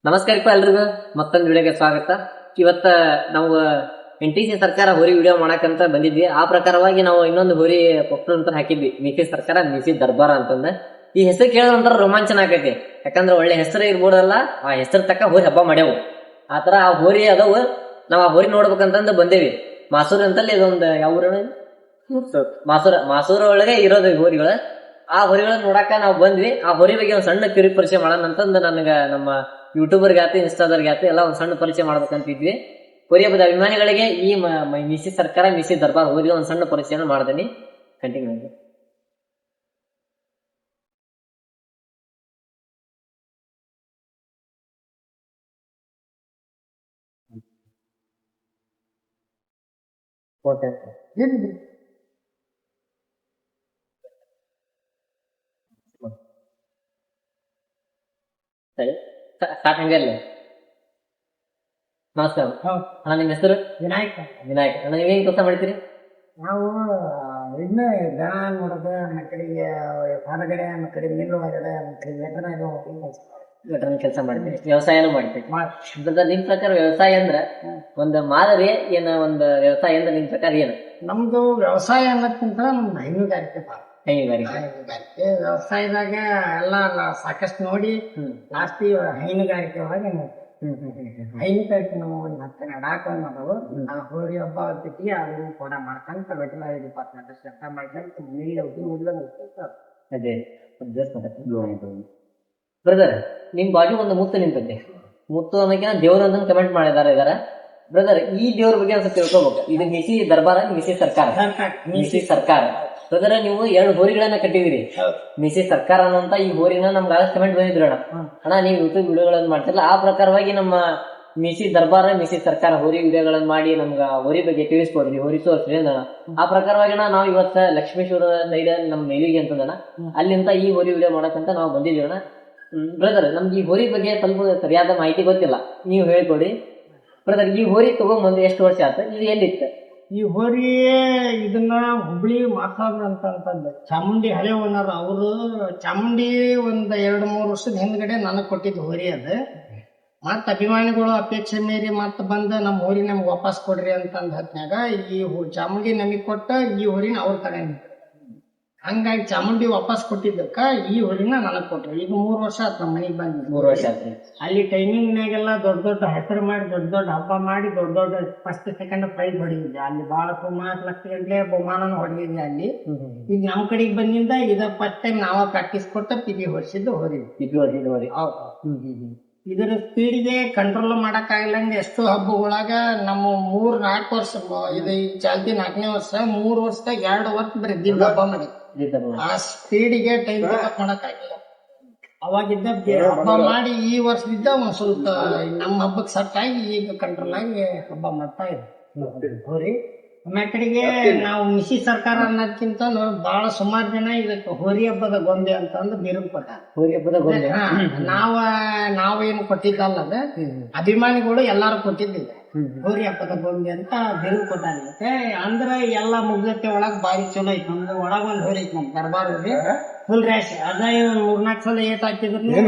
ನಮಸ್ಕಾರಪ್ಪ ಎಲ್ರಿಗೂ ಮತ್ತೊಂದು ವಿಡಿಯೋಗೆ ಸ್ವಾಗತ. ಇವತ್ತ ನಾವು NTC ಸರ್ಕಾರ ಹೋರಿ ವಿಡಿಯೋ ಮಾಡಕಂತ ಬಂದಿದ್ವಿ. ಆ ಪ್ರಕಾರವಾಗಿ ನಾವು ಇನ್ನೊಂದು ಹೋರಿ ಅಂತ ಹಾಕಿದ್ವಿ, ಮಿಸಿ ಸರ್ಕಾರ ಮಿಸಿ ದರ್ಬಾರ ಅಂತಂದ. ಈ ಹೆಸರು ಕೇಳೋದಂತರ ರೋಮಾಂಚನ ಆಕೈತಿ, ಯಾಕಂದ್ರೆ ಒಳ್ಳೆ ಹೆಸರು ಇರ್ಬೋದಲ್ಲ, ಆ ಹೆಸರು ತಕ್ಕ ಹೋರಿ ಹಬ್ಬ ಮಾಡ್ಯಾವು. ಆತರ ಆ ಹೋರಿ ಅದಾವು. ನಾವ್ ಆ ಹೋರಿ ನೋಡ್ಬೇಕಂತಂದು ಬಂದೇವಿ. ಮಾಸೂರ್ ಅಂತಲ್ಲಿ ಇದೊಂದು ಯಾವ ಊರ ಮಾಸೂರ ಒಳಗೆ ಇರೋದು ಹೋರಿಗಳು. ಆ ಹೋರಿಗಳನ್ನ ನೋಡಾಕ ನಾವು ಬಂದ್ವಿ. ಆ ಹೋರಿ ಬಗ್ಗೆ ಒಂದ್ ಸಣ್ಣ ಕಿರಿ ಪರಿಚಯ ಮಾಡೋಣ ಅಂತಂದು ನನಗ ನಮ್ಮ ಯೂಟ್ಯೂಬರ್ಗೆ ಆಯ್ತು, ಇನ್ಸ್ಟಾದರ್ಗೆ ಆಯ್ತು, ಎಲ್ಲ ಒಂದ್ ಸಣ್ಣ ಪರಿಚಯ ಮಾಡ್ಬೇಕಂತಿದ್ವಿ. ಹೋರಿ ಹಬ್ಬದ ಅಭಿಮಾನಿಗಳಿಗೆ ಈ ಮಿಸಿ ಸರ್ಕಾರ ಮಿಸಿ ದರ್ಬಾರ್ ಹೋರಿ ಒಂದ್ ಸಣ್ಣ ಪರಿಚಯ ಮಾಡ್ದೇನಿ. ಕಂಟಿನ್ಯೂ ಆಗಿ ಓಕೆ ಸರಿ ಸ್ಟಾರ್ಟ್ ಹಂಗಲ್ಲ. ನಮಸ್ಕಾರ ಅಣ್ಣ, ನಿಮ್ಮ ಹೆಸರು? ವಿನಾಯಕ. ವಿನಾಯಕ್ ಅಣ್ಣ. ನೀವೇನ್ ಕೆಲಸ ಮಾಡ್ತೀರಿ? ನಾವು ಇದನ್ನ ದನ ನೋಡೋದು, ನಮ್ಮ ಕಡೆಗೆ ಹೊರಗಡೆ, ನಮ್ಮ ಕಡೆ ಮೀನು ಹೊರಗಡೆ, ನಮ್ಮ ಕಡೆ ವೆಟರ್ನರಿ ಕೆಲಸ ಮಾಡ್ತೀರಿ, ವ್ಯವಸಾಯನೂ ಮಾಡ್ತೀರಿ. ನಿಮ್ ಪ್ರಕಾರ ವ್ಯವಸಾಯ ಅಂದ್ರ ಒಂದು ಮಾದರಿ ಏನ, ಒಂದು ವ್ಯವಸಾಯ ಅಂದ್ರೆ ನಿಮ್ ಪ್ರಕಾರ ಏನು? ನಮ್ದು ವ್ಯವಸಾಯ ಅನ್ನೋದಕ್ಕಿಂತ ನಮ್ದು ಹೈನುಗಾರಿಕೆ ಭಾಳ. ಹೈನುಗಾರಿಕೆ. ವ್ಯವಸಾಯದಾಗ ಎಲ್ಲ ಸಾಕಷ್ಟು ನೋಡಿ ಲಾಸ್ಟ್ ಹೈನುಗಾರಿಕೆ ಒಳಗೆ ಹೈನುಗಾರಿಕೆ ನಾವು ಒಂದು 10 ನಡಾಕೊಂಡು ಅದಾವು. ಆ ಹೋರಿ ಹಬ್ಬ ಜೊತೆಗೆ ಅದನ್ನು ಕೂಡ ಮಾಡ್ಕೊಂತ ವೆಟರ್ನರಿ ಡಿಪಾರ್ಟ್ಮೆಂಟ್ ಕೆಲಸ ಮಾಡ್ಕೊಂತ ಅದೇ ಬ್ರದರ್, ನಿಮ್ ಬಾಜು ಒಂದು ಮುತ್ತು ನಿಂತೈತೆ. ಮುತ್ತು ಅನ್ನೋಕೆ ದೇವ್ರ ಅಂತ ಕಮೆಂಟ್ ಮಾಡಿದಾರ. ಬ್ರದರ್, ಈ ದೇವ್ರ ಬಗ್ಗೆ ಒಂದು ತಿಳ್ಕೊಬೇಕು. ಇದು ಮಿಸಿ ದರ್ಬಾರ, ಮಿಸಿ ಸರ್ಕಾರ. ಮಿಸಿ ಸರ್ಕಾರ ಬ್ರದರ್, ನೀವು 2 ಹೋರಿಗಳನ್ನ ಕಟ್ಟಿದಿರಿ. ಮಿಸಿ ಸರ್ಕಾರ ಅನ್ನೋಂತ ಈ ಹೋರಿನ ನಮ್ಗೆ ಕಮೆಂಟ್ ಬಂದಿದ್ರು ಅಣ್ಣ, ನೀವು ಯೂಟ್ಯೂಬ್ ವಿಡಿಯೋಗಳನ್ನ ಮಾಡ್ತಿರಲ್ಲ, ಆ ಪ್ರಕಾರವಾಗಿ ನಮ್ಮ ಮಿಸಿ ದರ್ಬಾರ ಮಿಸಿ ಸರ್ಕಾರ ಹೋರಿ ವಿಡಿಯೋಗಳನ್ನ ಮಾಡಿ ನಮ್ಗ ಹೋರಿ ಬಗ್ಗೆ ತಿಳಿಸ್ಕೊಡ್ರಿ, ಹೋರಿ ತೋರಿಸ್ರಿ ಅಂದಣ. ಆ ಪ್ರಕಾರವಾಗಿ ನಾವು ಇವತ್ತ ಲಕ್ಷ್ಮೇಶ್ವರ ಸೈಡ್ ನಮ್ ಮೇಲಿಗೆ ಅಂತಂದಣ, ಅಲ್ಲಿಂದ ಈ ಹೋರಿ ವಿಡಿಯೋ ಮಾಡಕ್ಕಂತ ನಾವು ಬಂದಿದ್ದೀವಿ ಅಣ್ಣ. ಬ್ರದರ್, ನಮ್ಗೆ ಈ ಹೋರಿ ಬಗ್ಗೆ ಸ್ವಲ್ಪ ಸರಿಯಾದ ಮಾಹಿತಿ ಗೊತ್ತಿಲ್ಲ, ನೀವು ಹೇಳ್ಕೊಡಿ. ಬ್ರದರ್, ಈ ಹೋರಿ ತಗೊಂಬಂದು ಎಷ್ಟು ವರ್ಷ ಆಯ್ತು? ಇದು ಎಲ್ಲಿತ್ತು ಈ ಹೋರಿ? ಇದನ್ನ ಹುಬ್ಳಿ ಮಾತಾಡ್ರ ಅಂತಂದ ಚಾಮುಂಡಿ ಹಳೆ ಓನರ್ ಅವರು. ಚಾಮುಂಡಿ ಒಂದ್ 2-3 ವರ್ಷದ ಹಿಂದ್ಗಡೆ ನನಗ್ ಕೊಟ್ಟಿದ್ದು ಹೋರಿ ಅದು. ಮತ್ತ ಅಭಿಮಾನಿಗಳು ಅಪೇಕ್ಷೆ ಮೀರಿ ಮತ್ತ ಬಂದ ನಮ್ಮ ಹೋರಿ ನಮ್ಗೆ ವಾಪಸ್ ಕೊಡ್ರಿ ಅಂತಂದ ಹೊತ್ನ್ಯಾಗ ಈ ಚಾಮುಂಡಿ ನಮಗ್ ಕೊಟ್ಟ ಈ ಹೋರಿನ ಅವ್ರ ಕಡೆ. ಹಂಗಾಗಿ ಚಾಮುಂಡಿ ವಾಪಸ್ ಕೊಟ್ಟಿದ್ದಕ್ಕ ಈ ಹೋರಿನ ನನಗ್ ಕೊಟ್ರಿ. ಈಗ 3 ವರ್ಷ ಆಯ್ತು ನಮ್ಮ ಮನೆಗ್ ಬಂದ್. 3 ವರ್ಷ ಆಯ್ತು. ಅಲ್ಲಿ ಟೈಮಿಂಗ್ನಾಗೆಲ್ಲ ದೊಡ್ಡ ದೊಡ್ಡ ಹೆಸರು ಮಾಡಿ, ದೊಡ್ಡ ದೊಡ್ಡ ಹಬ್ಬ ಮಾಡಿ, ದೊಡ್ಡ ದೊಡ್ಡ ಫಸ್ಟ್ ಸೆಕೆಂಡ್ ಪ್ರೈಸ್ ಹೊಡೆದಿದ್ದೆ. ಅಲ್ಲಿ ಬಹಳ ಸುಮಾರು ಲಕ್ಷ ಗಂಟೆ ಬಹುಮಾನ ಹೊಡೆದಿದ್ದೆ ಅಲ್ಲಿ. ಈಗ ನಮ್ ಕಡೆಗೆ ಬಂದಿಂದ ಇದ ಫಸ್ಟ್ ಟೈಮ್ ನಾವ ಪ್ರಾಕ್ಟೀಸ್ ಕೊಟ್ಟ ಪಿಗಿ ಹೊಡಿಸಿದ್ದು ಹೋರಿ. ಇದರ ಸ್ಪೀಡ್ಗೆ ಕಂಟ್ರೋಲ್ ಮಾಡಕ್ ಆಗಿಲ್ಲಂಗ ಎಷ್ಟೋ ಹಬ್ಬಗಳಾಗ ನಮ್ಮ 3-4 ವರ್ಷ ಇದು ಚಾಲ್ತಿ 4ನೇ ವರ್ಷ, 3 ವರ್ಷದಾಗ 2 ವರ್ಷ ಬರೀ ದಿನ ಹಬ್ಬ ಮಾಡಿ ಆ ಸ್ಪೀಡಿಗೆ ಟೈಮ್ ಮಾಡಕ್ ಆಗಿಲ್ಲ. ಅವಾಗಿದ್ದ ಹಬ್ಬ ಮಾಡಿ ಈ ವರ್ಷದಿಂದ ಒಂದ್ ಸ್ವಲ್ಪ ನಮ್ಮ ಹಬ್ಬಕ್ಕೆ ಸೆಟ್ ಆಗಿ ಈಗ ಕಂಟ್ರೋಲ್ ಆಗಿ ಹಬ್ಬ ಮಾಡ್ತಾ ಇದ್ವಿ ಹೋರಿ. ಆಮೇಲೆ ಕಡೆಗೆ ನಾವು ಮಿಸಿ ಸರ್ಕಾರ ಅನ್ನೋದಕ್ಕಿಂತ ಬಹಳ ಸುಮಾರು ಜನ ಇದಕ್ಕೆ ಹೋರಿ ಹಬ್ಬದ ಗೊಂಬೆ ಅಂತಂದು ಬಿರುದು ಕೊಟ್ಟ. ಹೋರಿ ಹಬ್ಬದ ಗೊಂಬೆ ನಾವೇನು ಕೊಟ್ಟಿದ್ದಲ್ಲ, ಅದ ಅಭಿಮಾನಿಗಳು ಎಲ್ಲಾರು ಕೊಟ್ಟಿದ್ದಿಲ್ಲ ಹೋರಿ ಹಬ್ಬದ ಗೊಂಬೆ ಅಂತ ಬಿರುದು ಕೊಟ್ಟಾಗುತ್ತೆ. ಅಂದ್ರ ಎಲ್ಲಾ ಮುಗ್ಧತೆ ಒಳಗ್ ಬಾರಿ ಚಲೋ ಐತಿ. ನಮ್ದು ಒಳಗ ಒಂದ್ ಹೋರಿ ಐತಿ, ನಮ್ ದರ್ಬಾರ್ ಹೋರಿ ಫುಲ್ ರ್ಯಾಶ್. ಅದ 3-4 ಸಲ ಏಟ್ ಹಾಕಿದ್ರು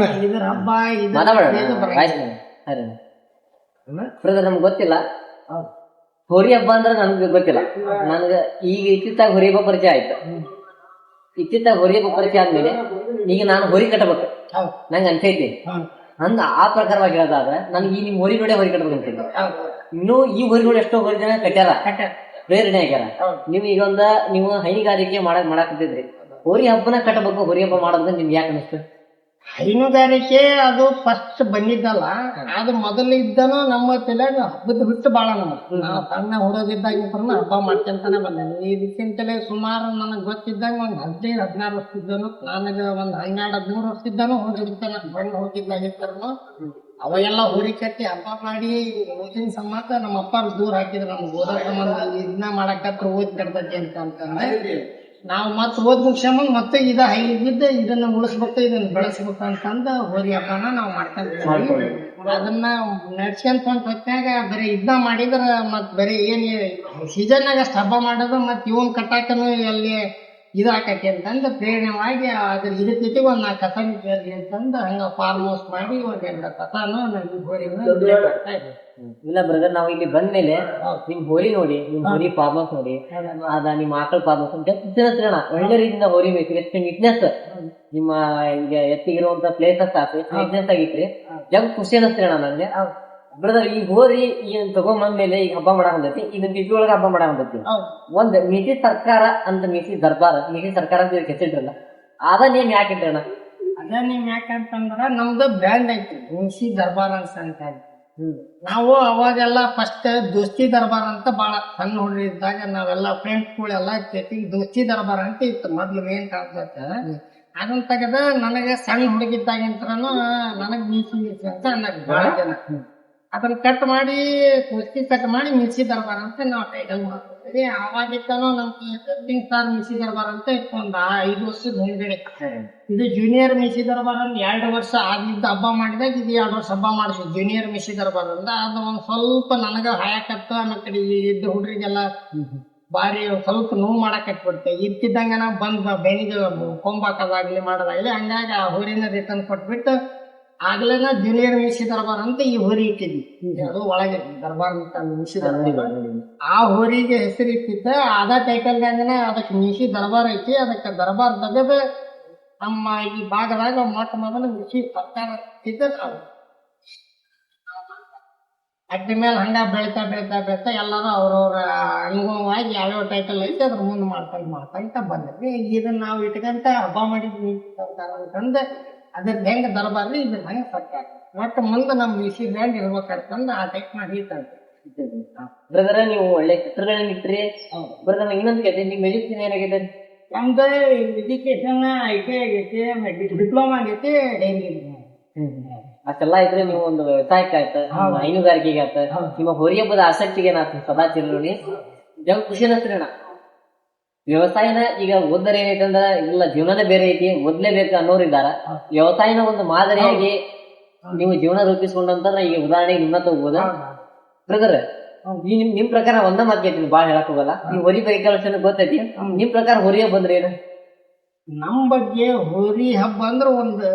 ಇದ್ರ ಹಬ್ಬ ನಮ್ಗೆ ಗೊತ್ತಿಲ್ಲ. ಹೋರಿ ಹಬ್ಬ ಅಂದ್ರೆ ನನ್ಗೆ ಗೊತ್ತಿಲ್ಲ. ನನ್ಗ ಈಗ ಇತ್ತಿತ್ತಾಗ ಹೋರಿ ಹಬ್ಬ ಪರಿಚಯ ಆಯ್ತು. ಇತ್ತಿತ್ತಾಗ ಹೋರಿ ಹಬ್ಬ ಪರಿಚಯ ಆದ್ಮೇಲೆ ಈಗ ನಾನು ಹೋರಿ ಕಟ್ಟಬೇಕು ನಂಗೆ ಅನ್ಸೈತಿ. ಹಂಗ ಆ ಪ್ರಕಾರವಾಗಿ ಹೇಳೋದಾದ್ರೆ ನನ್ಗೆ ಈ ನಿಮ್ ಹೋರಿ ನೋಡಿ ಹೋರಿ ಕಟ್ಬೇಕು ಅನ್ಸೈತಿ. ಇನ್ನು ಈ ಹೋರಿ ನೋಡಿ ಎಷ್ಟೋ ಹೋರಿ ಜನ ಕಟ್ಟ್ಯಾರ, ಪ್ರೇರಣೆ ಆಗ್ಯಾರ. ನೀವು ಈಗ ನೀವು ಹೈನುಗಾರಿಕೆ ಮಾಡಾಕತ್ತಿದ್ರಿ, ಹೋರಿ ಹಬ್ಬನ ಕಟ್ಟಬೇಕು, ಹೋರಿ ಹಬ್ಬ ಮಾಡೋದ್ ನಿಮ್ಗೆ ಯಾಕೆ ಅನಿಸ್ತು? ಹೈನುಗಾರಿಕೆ ಅದು ಫಸ್ಟ್ ಬಂದಿದ್ದಲ್ಲ, ಅದು ಮೊದಲು ಇದ್ದನ ನಮ್ಮ ತಲೆಯಾಗ ಹಬ್ಬದ ಬಿಟ್ಟು ಬಾಳ ನಾವು ಸಣ್ಣ ಹುಡುಗಿದ್ದಾಗ ಹಬ್ಬ ಮಾಡ್ಕೊಂತಾನೆ ಬಂದ. ಇದಕ್ಕಿಂತಲೇ ಸುಮಾರು ನನಗ್ ಗೊತ್ತಿದ್ದಾಗ ಒಂದ್ 15-16 ವರ್ಷ ಇದ್ದನು. ನನಗ ಒಂದ್ 12-13 ವರ್ಷ ಇದ್ದಾನು ಹೋಗಿರ್ತಾನ ಬಂದು ಹೋಗಿದ್ದಾಗಿರ್ತಾರನು. ಅವಾಗೆಲ್ಲ ಹೋರಿ ಕಟ್ಟಿ ಹಬ್ಬ ಮಾಡಿ ಓದಿನ ಸಂಬಂಧ ನಮ್ಮ ಅಪ್ಪ ದೂರ ಹಾಕಿದ್ರು. ನಮ್ಗೆ ಓದೋ ಸಂಬಂಧ ಇದನ್ನ ಮಾಡಕತ್ರ ಓದ್ ಕಟ್ತೈತಿ ಅಂತಂದ್ರೆ ನಾವು ಮತ್ತೆ ಓದ್ ಮುಗಿಸ್ಕೊಂಡ್ ಮತ್ತೆ ಇದ ಹೈಗಿದ್ದ ಇದನ್ನ ಉಳಿಸ್ಬೇಕು, ಇದನ್ನ ಬೆಳೆಸ್ಬೇಕು ಅಂತಂದ ಹೋರಿ ಹಬ್ಬನ ನಾವು ಮಾಡ್ಕೊಂತೀವಿ. ಅದನ್ನ ನಡ್ಸ್ಕೊಂತ ಹೊತ್ನ್ಯಾಗ ಬರೀ ಇದನ್ನ ಮಾಡಿದ್ರ ಮತ್ ಬರೀ ಏನ್ ಸೀಸನ್ನಾಗ ಅಷ್ಟ್ ಹಬ್ಬ ಮಾಡೋದು. ಮತ್ ಇವನ್ ಕಟ್ಟಾಕನು ಅಲ್ಲಿ ಇದಾಕತಿ ಅಂತಂದು ಪ್ರೇರಣೆವಾಗಿ ಅದ್ರ ಇದ್ರ ಜೊತೆಗೆ ಒಂದ್ 4 ಕಸ ಕೇಳಿ ಅಂತಂದು ಹಂಗ ಫಾರ್ಮ್ ಹೌಸ್ ಮಾಡಿ ಒಂದ್ 2 ಕಸನು ಇಲ್ಲ ಬ್ರದರ್, ನಾವು ಇಲ್ಲಿ ಬಂದ್ಮೇಲೆ ನಿಮ್ ಹೋರಿ ನೋಡಿ, ನಿಮ್ ಹೋರಿ ಫಾರ್ಮ್ ಹೌಸ್ ನೋಡಿ, ಅದ ನಿಮ್ ಆಕಳ ಫಾರ್ಮ್ ಹೌಸ್ ತಿನ್ನತ್ರಣ ಒಳ್ಳೆ ರೀತಿಯಿಂದ ಹೋರಿ ಮೇಯ್ತೀರಿ. ಎಷ್ಟು ನೀಟ್ನೆಸ್ ನಿಮ್ಮ ಈಗ ಎತ್ತಿಗಿರುವಂತ ಪ್ಲೇಸಸ್ ಆಯ್ತು, ನೀಟ್ನೆಸ್ ಆಗಿತ್ರಿ. ಜಗ್ ಖುಷಿ ಅನ್ನಿಸ್ತೀರಣ ನಂಗೆ. ಬ್ರದರ್, ಈ ಹೋರಿ ಈಗ ತಗೊಂಬಂದ್ಮೇಲೆ ಈಗ ಹಬ್ಬ ಮಾಡಕ್ ಬಂದೈತಿ, ಈಗ ತಿಥಿ ಒಳಗ ಹಬ್ಬ ಮಾಡಕ್ ಬಂದೈತಿ. ಒಂದ್ ಮಿಸಿ ಸರ್ಕಾರ ಅಂತ ಮಿಸಿ ದರ್ಬಾರ್, ಮಿಸಿ ಸರ್ಕಾರ ಅಂತ ಹೆಸರಿದ್ರಲ್ಲ, ಅದ ನೇಮ್ ಯಾಕೆ ಇಟ್ರಣ? ಅದ ನೀವ್ ಯಾಕಂತಂದ್ರ ನಮ್ದು ಬ್ರ್ಯಾಂಡ್ ಐತಿ ಮಿಸಿ ದರ್ಬಾರ್ ಅಂತ. ನಾವು ಅವಾಗೆಲ್ಲ ಫಸ್ಟ್ ದೋಸ್ತಿ ದರ್ಬಾರ್ ಅಂತ ಬಾಳ ಸಣ್ಣ ಹುಡುಗ ಇದ್ದಾಗ ನಾವೆಲ್ಲ ಫ್ರೆಂಡ್ಸ್ಗಳೆಲ್ಲ ಜೊತೆಗೆ ದೋಸ್ತಿ ದರ್ಬಾರ್ ಅಂತ ಇತ್ತು ಮೊದ್ಲು ಮೇನ್ ಕಾನ್ಸೆಪ್ಟ್. ಅದನ್ನ ತೆಗೆದ ನನಗೆ ಸಣ್ಣ ಹುಡುಗಿದ್ದಾಗಿಂತ್ರನು ನನಗ್ ಮೀಸಿ ಅಂತ ಅನ್ನಕ್ ಬಹಳ ಜನ ಅದನ್ನ ಕಟ್ ಮಾಡಿ ಕುಸ್ತಿ ಕಟ್ ಮಾಡಿ ಮಿಸಿ ದರ್ಬಾರ್ ಅಂತ ನಾವು ಟೈಟಲ್ ಮಾಡ್ತೀವಿ. ಅವಾಗಿದ್ದಾನು ನಮ್ಗೆ ರನ್ನಿಂಗ್ ಸ್ಟಾರ್ ಮಿಸಿ ದರ್ಬಾರ್ ಅಂತ ಇತ್ತು ಒಂದ್ 5 ವರ್ಷದ ಹಿಂದ್ಗಡೆ. ಇದು ಜೂನಿಯರ್ ಮಿಸಿ ದರ್ಬಾರ್ ಅಂತ 2 ವರ್ಷ ಆಗಿದ್ದ ಹಬ್ಬ ಮಾಡಿದಾಗ ಇದು 2 ವರ್ಷ ಹಬ್ಬ ಮಾಡಿದ್ವಿ ಜೂನಿಯರ್ ಮಿಸಿ ದರ್ಬಾರ್ ಅಂತ. ಅದು ಒಂದ್ ಸ್ವಲ್ಪ ನನಗ ಹಾಯಕತ್ತ ಆಮೇಲೆ ಕಡೆ ಇದ್ದ ಹುಡ್ರಿಗೆಲ್ಲ ಬಾರಿ ಸ್ವಲ್ಪ ನೋವು ಮಾಡಕ್ ಹತ್ಬಿಡ್ತೆ. ಇದ್ದಿದ್ದಂಗ ನಾವು ಬಂದ್ ಬೆನಿಗೆ ಕೊಂಬಾಕದಾಗ್ಲಿ ಮಾಡೋದಾಗ್ಲಿ, ಹಂಗಾಗಿ ಆ ಹೋರಿನ ರಿಟರ್ನ್ ಕೊಟ್ಬಿಟ್ಟು ಆಗ್ಲೇನ ಜೂನಿಯರ್ ಮಿಸಿ ದರ್ಬಾರ್ ಅಂತ ಈ ಹೋರಿ ಇಟ್ಟಿದ್ವಿ. ಅದು ಒಳಗೆ ದರ್ಬಾರ್ ಅಂತ ಮಿಸಿ ದರ್ಬಾರ್, ಆ ಹೋರಿಗೆ ಹೆಸರು ಇಟ್ಟಿದ್ದ. ಅದ ಟೈಟಲ್ ಅದಕ್ಕೆ ಮಿಸಿ ದರ್ಬಾರ್ ಐತಿ. ಅದಕ್ಕೆ ದರ್ಬಾರ್ ತೆಗೆದ ನಮ್ಮ ಈ ಭಾಗದಾಗ ಮೊಟ್ಟ ಮೊದಲು ಮಿಸಿ ಸರ್ಕಾರ ಅದ್ರ ಮೇಲೆ ಹಂಗ ಬೆಳಿತಾ ಬೆಳಿತಾ ಬೆಳಿತಾ ಎಲ್ಲರೂ ಅವ್ರವ್ರ ಅನುಗುಣವಾಗಿ ಯಾವ್ಯಾವ ಟೈಟಲ್ ಐತಿ ಅದ್ರ ಮುಂದೆ ಮಾಡ್ಕೊಂತ ಬಂದ್ರಿ. ಇದನ್ನ ನಾವು ಇಟ್ಕಂತ ಹಬ್ಬ ಮಾಡಿದ್ವಿ ಅಂತಂದ್ರೆ ಅದ್ರದ್ದು ಹೆಂಗ ದರ್ಬಾರ್ಲಿ ಇದ್ರ ಹಂಗ ಸರ್ಕಾರ ಒಟ್ಟು ಮುಂದೆ ನಮ್ ಮಿಸಿ ಬ್ರ್ಯಾಂಡ್ ಇರ್ಬೇಕಂತಂದು ಆ ಟೈಪ್ ಮಾಡಿ ಇಟ್ಟಂತೆ. ಬ್ರದರ್, ನೀವು ಒಳ್ಳೆ ಚಿತ್ರಗಳನ್ನ ಇಟ್ರಿ. ಬ್ರದರ್, ಇನ್ನೊಂದು ಕೇಳ್ತೀನಿ, ನಿಮ್ ಎಜುಕೇಶನ್ ಏನಾಗಿದೆ? ನಮ್ದು ಎಜುಕೇಶನ್ ITI ಆಗೈತಿ, ಡಿಪ್ಲೊಮಾ ಆಗೈತಿ, ಡೈರಿ. ಅಷ್ಟೆಲ್ಲ ಇದ್ರೆ ನೀವು ಒಂದು ವ್ಯವಸಾಯಕ್ಕೆ ಆಯ್ತು, ಹೈನುಗಾರಿಕೆಗೆ ಆಯ್ತು, ನಿಮ್ಮ ಹೋರಿ ಹಬ್ಬದ ಆಸಕ್ತಿಗೆ ಏನಾಗ್ತದೆ ಸದಾ ಚಿರಳಿ ಜಗ್ ಖುಷಿ ಅನ್ನಿಸ್ತೀರಣ್ಣ. ವ್ಯವಸಾಯನ ಈಗ ಓದರ ಏನೈತೆ ಅಂದ್ರ ಇಲ್ಲ ಜೀವನನೇ ಬೇರೆ ಐತಿ, ಓದ್ಲೇಬೇಕು ಅನ್ನೋರು ಇದ್ದಾರ. ವ್ಯವಸಾಯನ ಒಂದು ಮಾದರಿಯಾಗಿ ನೀವು ಜೀವನ ರೂಪಿಸ್ಕೊಂಡಂತ ಈಗ ಉದಾಹರಣೆಗೆ ನಿಮ್ಮನ್ನ ತಗೋಬೋದ. ಬ್ರದರ್, ಈ ನಿಮ್ ಪ್ರಕಾರ ಒಂದ ಮಾತು ಕೇಳ್ತೀನಿ, ಬಾಳ್ ಹೇಳಕ್ ಹೋಗಲ್ಲ. ನೀವು ಹೊರಿ ಬಗ್ಗೆ ಕೆಲಸ ಗೊತ್ತೈತಿ, ನಿಮ್ ಪ್ರಕಾರ ಹೊರಿ ಹಬ್ಬ ಅಂದ್ರೆ ಏನು? ನಮ್ ಬಗ್ಗೆ ಹೋರಿ ಹಬ್ಬ ಅಂದ್ರ ಒಂದು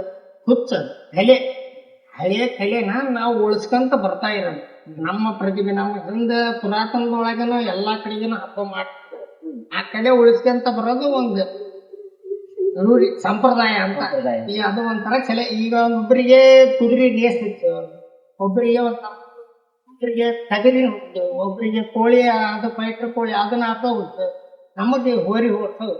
ಹುಚ್ಚ ಕಲೆ, ಹಳೆಯ ಕಲೆನ ನಾವು ಉಳಿಸ್ಕೊಂತ ಬರ್ತಾ ಇರೋದು. ನಮ್ಮ ಪ್ರತಿಭೆ ನಮ್ಮ ಹಿಂದ ಪುರಾತನದೊಳಗನು ಎಲ್ಲಾ ಕಡೆಗೇನು ಹಬ್ಬ ಮಾಡ್ತೀವಿ. ಆ ಕಲೆ ಉಳಿಸ್ಕೊಂತ ಬರೋದು ಒಂದು ರೂಢಿ ಸಂಪ್ರದಾಯ ಅಂತ. ಈಗ ಅದು ಒಂಥರ ಕಲೆ. ಈಗ ಒಬ್ಬರಿಗೆ ಕುದುರೆ ರೇಸ್ ಇತ್ತು, ಒಬ್ಬರಿಗೆ ಒಬ್ಬರಿಗೆ ಟಗರಿ ಹುಟ್ಟು, ಒಬ್ಬರಿಗೆ ಕೋಳಿ ಅದು ಫೈಟರ್ ಕೋಳಿ ಅದನ್ನ ಹಾಕೋದು, ನಮಗೆ ಹೋರಿ ಹೊಡ್ಸೋದು.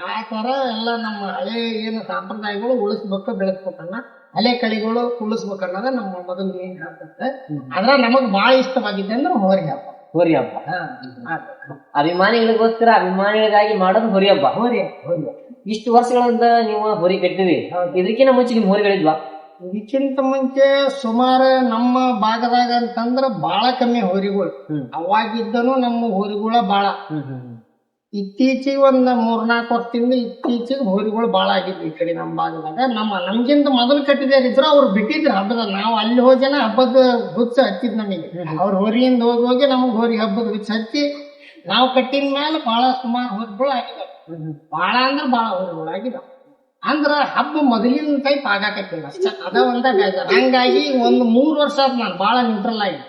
ಆ ತರ ಎಲ್ಲ ನಮ್ಮ ಹಳೆ ಏನು ಸಂಪ್ರದಾಯಗಳು ಉಳಿಸ್ಬೇಕು, ಬೆಳೆಸ್ಬೇಕನ್ನ ಹಳೆ ಕಳಿಗಳು ಉಳಿಸ್ಬೇಕನ್ನೋದ ನಮ್ಮ ಮೊದಲು ಏನ್ ಆಗ್ತದೆ. ಅದ್ರ ನಮಗ್ ಬಹಳ ಇಷ್ಟವಾಗಿದೆ ಅಂದ್ರೆ ಹೋರಿ ಹಬ್ಬ. ಹೋರಿ ಹಬ್ಬ ಅಭಿಮಾನಿಗಳಿಗೋಸ್ಕರ, ಅಭಿಮಾನಿಗಳಿಗಾಗಿ ಮಾಡೋದು ಹೋರಿ ಹಬ್ಬ. ಇಷ್ಟು ವರ್ಷಗಳಿಂದ ನೀವು ಹೋರಿ ಕಟ್ತೀವಿ, ಇದಕ್ಕಿಂತ ಮುಂಚೆ ನಿಮ್ ಹೋರಿಗಳಿದ್ವಾ? ಇದಕ್ಕಿಂತ ಮುಂಚೆ ಸುಮಾರು ನಮ್ಮ ಭಾಗದಾಗ ಅಂತಂದ್ರ ಬಹಳ ಕಮ್ಮಿ ಹೋರಿಗಳು. ಅವಾಗಿದ್ದನು ನಮ್ಮ ಹೋರಿಗಳ ಬಹಳ. ಇತ್ತೀಚಿಗೆ ಒಂದ್ 3-4 ವರ್ಷದಿಂದ ಇತ್ತೀಚಿಗೆ ಹೋರಿಗಳು ಬಾಳ ಆಗಿದ್ವಿ ಈ ಕಡೆ ನಮ್ಮ ಭಾಗದಾಗ. ನಮ್ಗಿಂತ ಮೊದಲು ಕಟ್ಟಿದಾರಿದ್ರು ಅವ್ರು ಬಿಟ್ಟಿದ್ರು ಹಬ್ಬದ. ನಾವು ಅಲ್ಲಿ ಹೋಗಿನ ಹಬ್ಬದ ಗುಚ್ಚ ಹಚ್ಚಿದ್ ನಮಗೆ. ಅವ್ರ ಹೋರಿಯಿಂದ ಹೋಗಿ ನಮಗ್ ಹೋರಿ ಹಬ್ಬದ ಗುಚ್ಚ ಹಚ್ಚಿ ನಾವು ಕಟ್ಟಿದ ಮೇಲೆ ಬಹಳ ಸುಮಾರು ಹೋರಿಗಳು ಆಗಿದಾವ. ಬಾಳ ಅಂದ್ರ ಬಾಳ ಹೋರಿಗಳು ಆಗಿದಾವ. ಅಂದ್ರ ಹಬ್ಬ ಮೊದಲಿನ ಟೈಪ್ ಆಗಾಕತ್ತಿಲ್ಲ ಅಷ್ಟ, ಅದ ಒಂದ ಬೇಜಾರ. ಹಂಗಾಗಿ ಒಂದು 3 ವರ್ಷ ಆದ್ ನಾನು ಬಾಳ ನ್ಯೂಟ್ರಲ್ ಆಗಿ.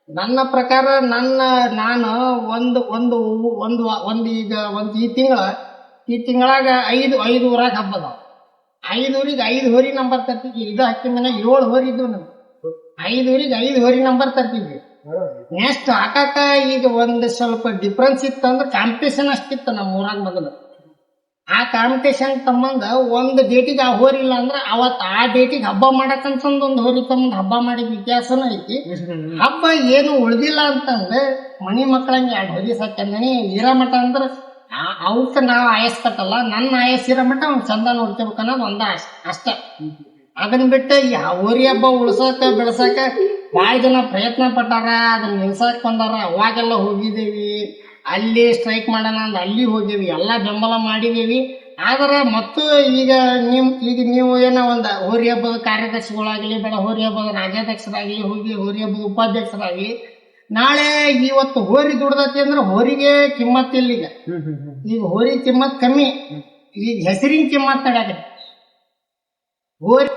ನನ್ನ ಪ್ರಕಾರ ನಾನು ಈ ತಿಂಗಳಾಗ 5 ಊರಾಗ ಹಬ್ಬದ. 5 ಊರಿಗೆ 5 ಹೋರಿ ನಂಬರ್ ತರ್ತಿದ್ವಿ. ಇದು ಹಕ್ಕಿನ ಮನೆ 7 ಹೋರಿ ಇದ್ವು ನಮ್ಗೆ. 5 ಊರಿಗೆ 5 ಹೋರಿ ನಂಬರ್ ತರ್ತಿದ್ವಿ. ನೆಕ್ಸ್ಟ್ ಹಾಕಾಕ ಈಗ ಒಂದ್ ಸ್ವಲ್ಪ ಡಿಫ್ರೆನ್ಸ್ ಇತ್ತು ಅಂದ್ರೆ ಕಾಂಪಿಟೇಷನ್ ಅಷ್ಟಿತ್ತು ನಮ್ಮ ಊರಾಗ ಮೊದಲು. ಆ ಕಾಂಪಿಟೇಷನ್ ತಮ್ಮಂದ ಒಂದ್ ಡೇಟಿಗೆ ಆ ಹೋರಿ ಇಲ್ಲ ಅಂದ್ರೆ ಅವತ್ ಆ ಡೇಟಿಗೆ ಹಬ್ಬ ಮಾಡಕಂತಂದ್ ಒಂದ್ ಹೋರಿ ತಮ್ಮಂದ್ ಹಬ್ಬ ಮಾಡಿದ ಇತಿಹಾಸನೂ ಐತಿ. ಹಬ್ಬ ಏನು ಉಳ್ದಿಲ್ಲ ಅಂತಂದ್ರೆ ಮನಿ ಮಕ್ಕಳಂಗೆ 2 ಹೋರಿ ಸಾಕಂದನಿ ಇರಮಠ ಅಂದ್ರ ಅವಕ್ಕ ನಾವ್ ಆಯಸ್ಕತ್ತಲ್ಲ, ನನ್ನ ಆಯಸ್ ಇರಮಠ ಅವ್ನ್ ಚಂದ ನೋಡ್ಕೋಬೇಕು ಅನ್ನೋದು ಒಂದ ಅಷ್ಟ. ಅದನ್ನ ಬಿಟ್ಟು ಈ ಹೋರಿ ಹಬ್ಬ ಉಳ್ಸಾಕ ಬೆಳ್ಸಾಕ ಬಾಳ ಜನ ಪ್ರಯತ್ನ ಪಟ್ಟಾರ, ಅದನ್ನ ನಿಲ್ಸಾಕ್ ಬಂದಾರ. ಅವಾಗೆಲ್ಲ ಹೋಗಿದ್ದೇವಿ, ಅಲ್ಲಿ ಸ್ಟ್ರೈಕ್ ಮಾಡೋಣ ಅಂದ್ ಅಲ್ಲಿ ಹೋಗೇವಿ, ಎಲ್ಲಾ ಬೆಂಬಲ ಮಾಡಿದೇವಿ. ಆದ್ರೆ ಮತ್ತು ಈಗ ನೀವು ಏನೋ ಒಂದ್ ಹೋರಿ ಹಬ್ಬದ ಕಾರ್ಯದರ್ಶಿಗಳಾಗ್ಲಿ, ಬೇಡ ಹೋರಿ ಹಬ್ಬದ ರಾಜ್ಯಾಧ್ಯಕ್ಷರಾಗ್ಲಿ, ಹೋಗಿ ಹೋರಿ ಹಬ್ಬದ ಉಪಾಧ್ಯಕ್ಷರಾಗ್ಲಿ, ನಾಳೆ ಇವತ್ತು ಹೋರಿ ದುಡ್ದತಿ ಅಂದ್ರೆ ಹೋರಿಗೆ ಕಿಮ್ಮತ್ ಇಲ್ಲ ಈಗ. ಈಗ ಹೋರಿ ಕಿಮ್ಮತ್ ಕಮ್ಮಿ, ಈಗ ಹೆಸರಿನ ಕಿಮ್ಮತ್ ತಡ್ಯಾಕತ್ತಿ. ಹೋರಿ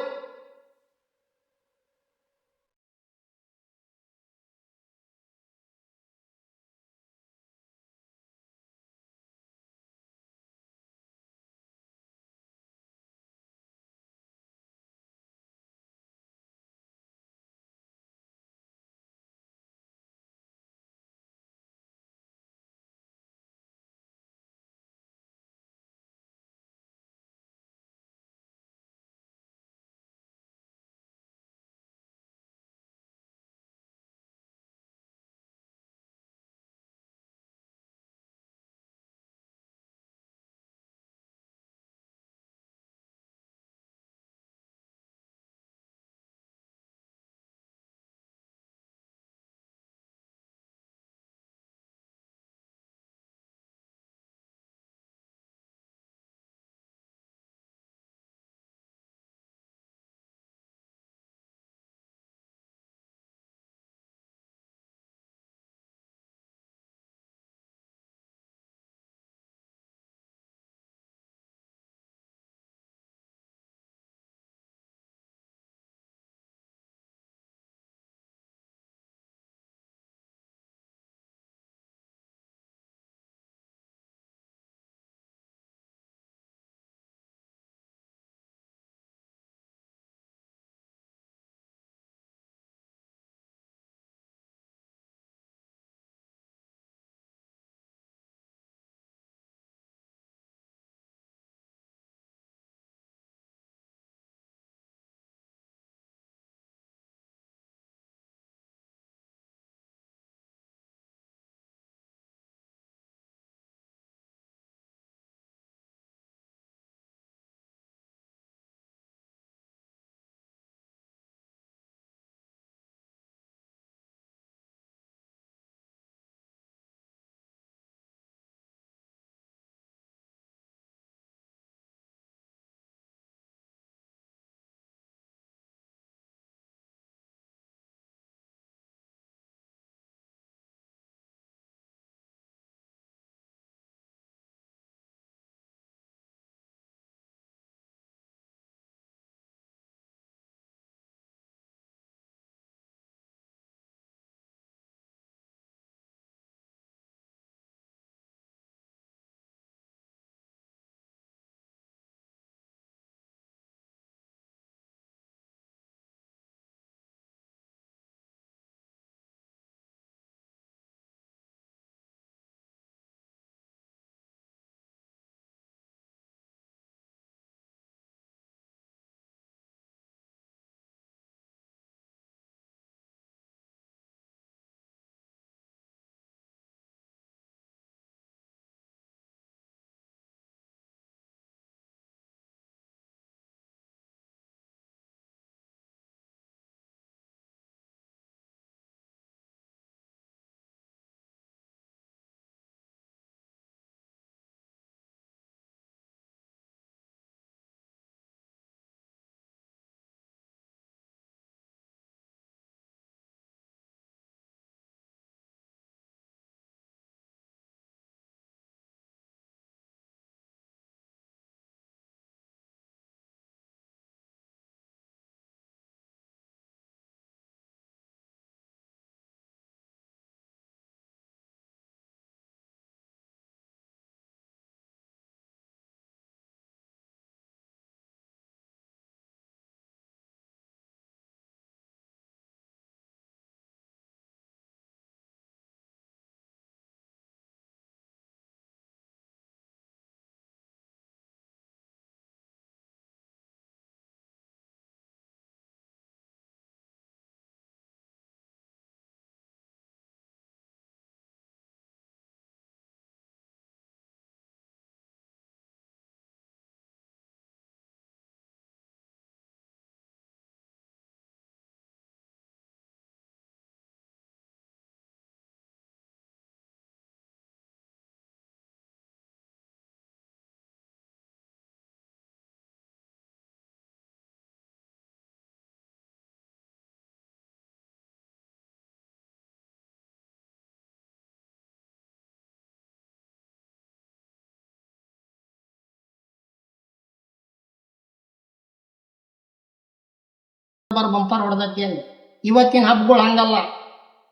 ಬಂಪರ್ ಹೊಡೆದತಿ ಅಂದ. ಇವತ್ತಿನ ಹಬ್ಬಗಳು ಹಂಗಲ್ಲ,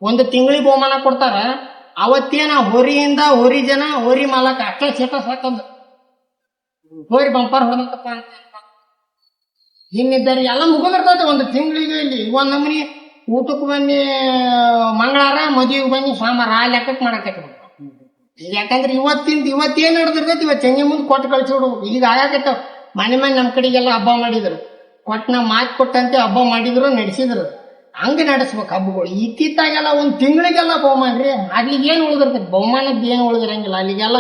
ಒಂದು ತಿಂಗಳಿಗೆ ಬಹುಮಾನ ಕೊಡ್ತಾರ, ಅವತ್ತೇನ ಹೋರಿಯಿಂದ ಹೋರಿ ಜನ ಹೋರಿ ಮಾಲಕ ಅಷ್ಟ ಸ್ಟೇಟಸ್ ಹಾಕೋದು ಹೋರಿ ಬಂಪರ್ ಹೊಡೆದತ್ತಪ್ಪ ಅಂತ. ಇನ್ನಿದ್ದಾರೆ ಎಲ್ಲ ಮುಗಿದಿರ್ತೈತೆ ಒಂದು ತಿಂಗಳಿಗೆ. ಇಲ್ಲಿ ಒಂದ್ ನಮೂನಿ ಊಟಕ್ಕೆ ಬನ್ನಿ ಮಂಗಳವಾರ, ಮದುವೆಗೆ ಬನ್ನಿ ಸೋಮವಾರ, ಆ ಲೆಕ್ಕಕ್ಕೆ ಮಾಡಕತ್ತ. ಯಾಕಂದ್ರೆ ಇವತ್ತೇನ್ ನಡೆದಿರ್ತೈತಿ ಇವತ್ತು ಸಂಜೆ ಮುಂದೆ ಕೊಟ್ಟು ಕಳ್ಸಿಬಿಡು. ಈಗ ಆಗಾಕತ್ತಾವ. ಮನೆ ನಮ್ ಕಡೆಗೆಲ್ಲ ಹಬ್ಬ ಮಾಡಿದ್ರು, ಕೊಟ್ಟು ನಾ ಮಾತು ಕೊಟ್ಟಂತೆ ಹಬ್ಬ ಮಾಡಿದ್ರು, ನಡೆಸಿದ್ರು. ಹಂಗ ನಡೆಸ್ಬೇಕು ಹಬ್ಬಗಳು. ಇತ್ತಿತ್ತಾಗೆಲ್ಲ ಒಂದ್ ತಿಂಗಳಿಗೆಲ್ಲ ಬಹುಮಾನ ರೀ. ಅಲ್ಲಿಗೆ ಏನ್ ಉಳಿದಿರ್ತೈತಿ, ಬಹುಮಾನದ್ದು ಏನ್ ಉಳಿದಿರಂಗಿಲ್ಲ. ಅಲ್ಲಿಗೆಲ್ಲ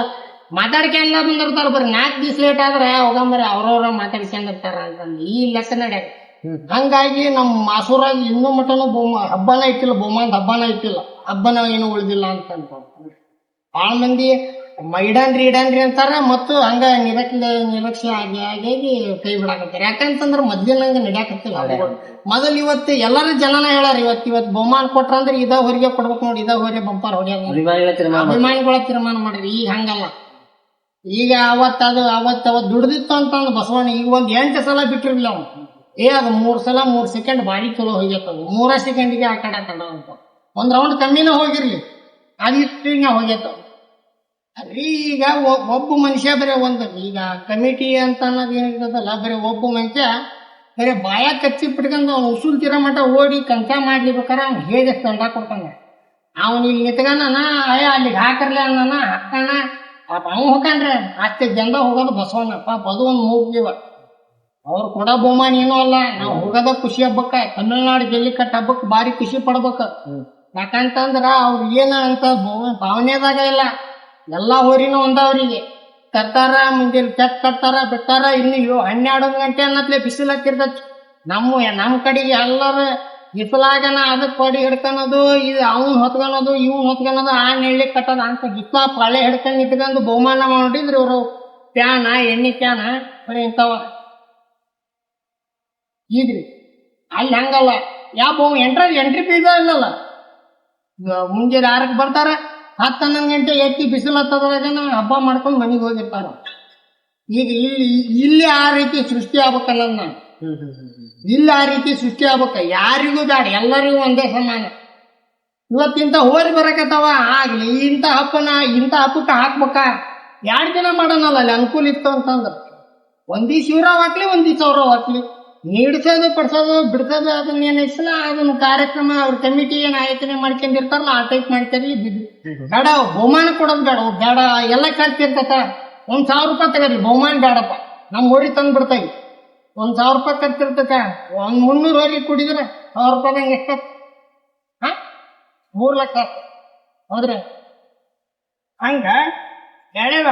ಮಾತಾಡ್ಕೊಂಡ ಬಂದಿರ್ತಾರ. ಬರೀ 4 ದಿವಸ ಲೇಟ್ ಆದ್ರೆ ಹೋಗಂಬರಿ ಅವ್ರವ್ರ ಮಾತಾಡ್ಕೊಂಡಿರ್ತಾರ ಅಂತಂದು ಈ ಲೆಕ್ಕ ನಡೆಯಾಕ. ಹಂಗಾಗಿ ನಮ್ ಮಾಸೂರಾಗ ಇನ್ನೂ ಮಟನು ಹಬ್ಬನ ಇಟ್ಟಿಲ್ಲ, ಬಹುಮಾನದ ಹಬ್ಬನ ಇಟ್ಟಿಲ್ಲ, ಹಬ್ಬನ ಏನು ಉಳಿದಿಲ್ಲ ಅಂತ ಭಾಳ ಮಂದಿ ಇಡನ್ರಿ ಅಂತಾರ. ಮತ್ತು ಹಂಗ ನಿರಕ್ಷೆ ಆಗಿ ಕೈ ಬಿಡಾಕತ್ತಾರೆ. ಯಾಕಂತಂದ್ರ ಮೊದ್ಲಿನಂಗ ನಡ್ಯಾಕತ್ತಿಲ್ಲ ಹಬ್ಬಗಳು. ಮೊದಲ್ ಇವತ್ತು ಎಲ್ಲಾರು ಜನನ ಹೇಳಾರ, ಇವತ್ ಬಹುಮಾನ ಕೊಟ್ರ ಅಂದ್ರೆ ಇದ ಹೊರಿಗೆ ಕೊಡ್ಬೇಕು ನೋಡಿ, ಇದ ಹೊರೆ ಬಂಪಾರ ಹೊಡ್ಯಾಗ ಅಭಿಮಾನಿಗಳ ತೀರ್ಮಾನ ಮಾಡ್ರಿ. ಈಗ ಹಂಗಲ್ಲ. ಈಗ ಅವತ್ ದುಡ್ದಿತ್ತು ಅಂತಂದ್ ಬಸವಣ್ಣ ಈಗ ಒಂದ್ 8 ಸಲ ಬಿಟ್ಟಿರ್ಲಿಲ್ಲ ಅವ್ನು. ಅದು 3 ಸಲ 3 ಸೆಕೆಂಡ್ ಬಾರಿ ಚಲೋ ಹೋಗ್ಯತ್ತದು. 3 ಸೆಕೆಂಡಿಗೆ ಆ ಕಡೆ ಅಂತ ಒಂದ್ ರೌಂಡ್ ಕಮ್ಮಿನ ಹೋಗಿರ್ಲಿ, ಅದಿಷ್ಟು ಹೋಗ್ಯತ್ತವ. ಅದ್ರಿ ಈಗ ಒಬ್ಬ ಮನುಷ್ಯ ಬರೀ ಈಗ ಕಮಿಟಿ ಅಂತ ಅನ್ನೋದು ಏನಿರ್ತದಲ್ಲ, ಬರೀ ಒಬ್ಬ ಮನುಷ್ಯ ಬರೀ ಬಾಯ ಕಚ್ಚಿ ಬಿಟ್ಕೊಂಡು ಅವ್ನು ಉಸುಲ್ ತೀರ ಮಟ್ಟ ಓಡಿ ಕಂಕ ಮಾಡ್ಲಿಬೇಕಾರೆ ಅವ್ನು ಹೇಗೆ ದಂಡ ಕೊಡ್ತಾನೆ. ಅವನು ಇಲ್ಲಿ ನಿತ್ಕನ ಅಲ್ಲಿಗೆ ಹಾಕರ್ಲಿ ಅನ್ನ ಹಾಕಣ ಅವ್ನು ಹೋಗಣ್ರೆ ಅಷ್ಟೇ ಜನದ ಹೋಗೋದು ಬಸವಣ್ಣ. ಪಾಪ ಅದು ಒಂದು ಮೂಗ್ಯವ. ಅವ್ರು ಕೊಡೋ ಬಹುಮಾನ ಏನೂ ಅಲ್ಲ, ನಾವು ಹೋಗೋದ ಖುಷಿ ಹಬ್ಬಕ್ಕ. ತಮಿಳ್ನಾಡು ಜಲ್ಲಿಕಟ್ಟು ಹಬ್ಬಕ್ಕೆ ಭಾರಿ ಖುಷಿ ಪಡ್ಬೇಕ. ಯಾಕಂತಂದ್ರ ಅವ್ರು ಏನ ಅಂತ ಭಾವನೆದಾಗ ಇಲ್ಲ. ಎಲ್ಲಾ ಹೋರಿನೂ ಒಂದವ್ರಿಗೆ ತರ್ತಾರ, ಮುಂಜಾನೆ ಚೆಕ್ ಕಟ್ತಾರ, ಬಿಡ್ತಾರ. ಇನ್ನು 12 ಗಂಟೆ ಅನ್ನತ್ಲೆ ಬಿಸಿಲು ಹತ್ತಿರ್ತೈತಿ. ನಮ್ ಕಡೆಗೆ ಎಲ್ಲರ ಬಿಸಿಲಾಗನ ಅದಕ್ಕೆ ಕೊಡಿ ಹಿಡ್ಕೊಳೋದು, ಇದು ಅವ್ನ್ ಹೊತ್ಕೊಳೋದು, ಇವ್ನ್ ಹೊತ್ಕೊಳೋದು, ಆ ನೆಳ್ಳಿ ಕಟ್ಟೋದು ಅಂತ ಗಿತ್ಲ ಪಾಳೆ ಹಿಡ್ಕೊಂಡು ಇಟ್ಕೊಂಡು ಬಹುಮಾನ ಮಾಡಿದ್ರು ಇವ್ರು. ಪ್ಯಾನ ಎಣ್ಣೆ ಕ್ಯಾನ ಬರೀ ಇಂಥವ. ಈಗ್ರಿ ಅಲ್ಲಿ ಹಂಗಲ್ಲ. ಯಾವ ಎಂಟ್ರಿ ಫೀಸ್ ಇಲ್ಲಲ್ಲ. ಮುಂಜಾನೆ 6ಕ್ಕೆ ಬರ್ತಾರ, 10-11 ಗಂಟೆ ಎತ್ತಿ ಬಿಸಿಲು ಹತ್ತದ್ರಾಗ ಹಬ್ಬ ಮಾಡ್ಕೊಂಡು ಮನೆಗೆ ಹೋಗಿರ್ತಾರ. ಈಗ ಇಲ್ಲಿ ಆ ರೀತಿ ಸೃಷ್ಟಿ ಆಗ್ಬೇಕಲ್ಲ ನಾನು. ಇಲ್ಲಿ ಆ ರೀತಿ ಸೃಷ್ಟಿ ಆಗ್ಬೇಕ. ಯಾರಿಗೂ ಬೇಡ, ಎಲ್ಲರಿಗೂ ಒಂದೇ ಸಮಾನ. ಇವತ್ತಿಂತ ಹೋರಿ ಬರಕತ್ತಾವ, ಆಗ್ಲಿ ಇಂಥ ಹಬ್ಬಕ್ಕೆ ಹಾಕ್ಬೇಕ. 2 ದಿನ ಮಾಡೋಣಲ್ಲ, ಅಲ್ಲಿ ಅನುಕೂಲ ಇತ್ತು ಅಂತಂದ್ರ ಒಂದ್ ದಿವ್ಸ ಇವ್ರಾವ್ ಹಾಕ್ಲಿ, ಒಂದ್ ದಿವ್ಸ ಅವ್ರಾವ್ ಹಾಕ್ಲಿ. ನೀಡ್ಸೋದು ಪಡ್ಸೋದು ಬಿಡ್ಸೋದು ಅದನ್ನ ಏನ್ ಇಷ್ಟ ಅದನ್ನ ಕಾರ್ಯಕ್ರಮ ಅವ್ರ ಕಮಿಟಿ ಏನ್ ಆಯೋಜನೆ ಮಾಡ್ಕೊಂಡಿರ್ತಾರಲ್ಲ ಆ ಟೈಪ್ ಮಾಡ್ತಾರಿ. ಬೇಡ ಬಹುಮಾನ ಕೊಡೋದು ಬೇಡ ಎಲ್ಲ ಖರ್ಚಿರ್ತತ. 1,000 ರೂಪಾಯಿ ತಗರಿ, ಬಹುಮಾನ ಬೇಡಪ್ಪ. ನಮ್ ಹೋರಿ ತಂದ್ ಬಿಡ್ತಾವಿ. 1,000 ರೂಪಾಯಿ ಖರ್ಚಿರ್ತತ. 300 ಹೋರಿ ಕುಡಿದ್ರೆ 1,000 ರೂಪಾಯಿದಂಗ ಎಷ್ಟ? 3 ಲಕ್ಷ. ಹೌದ್ರಿ? ಹಂಗ ಬೇಡ.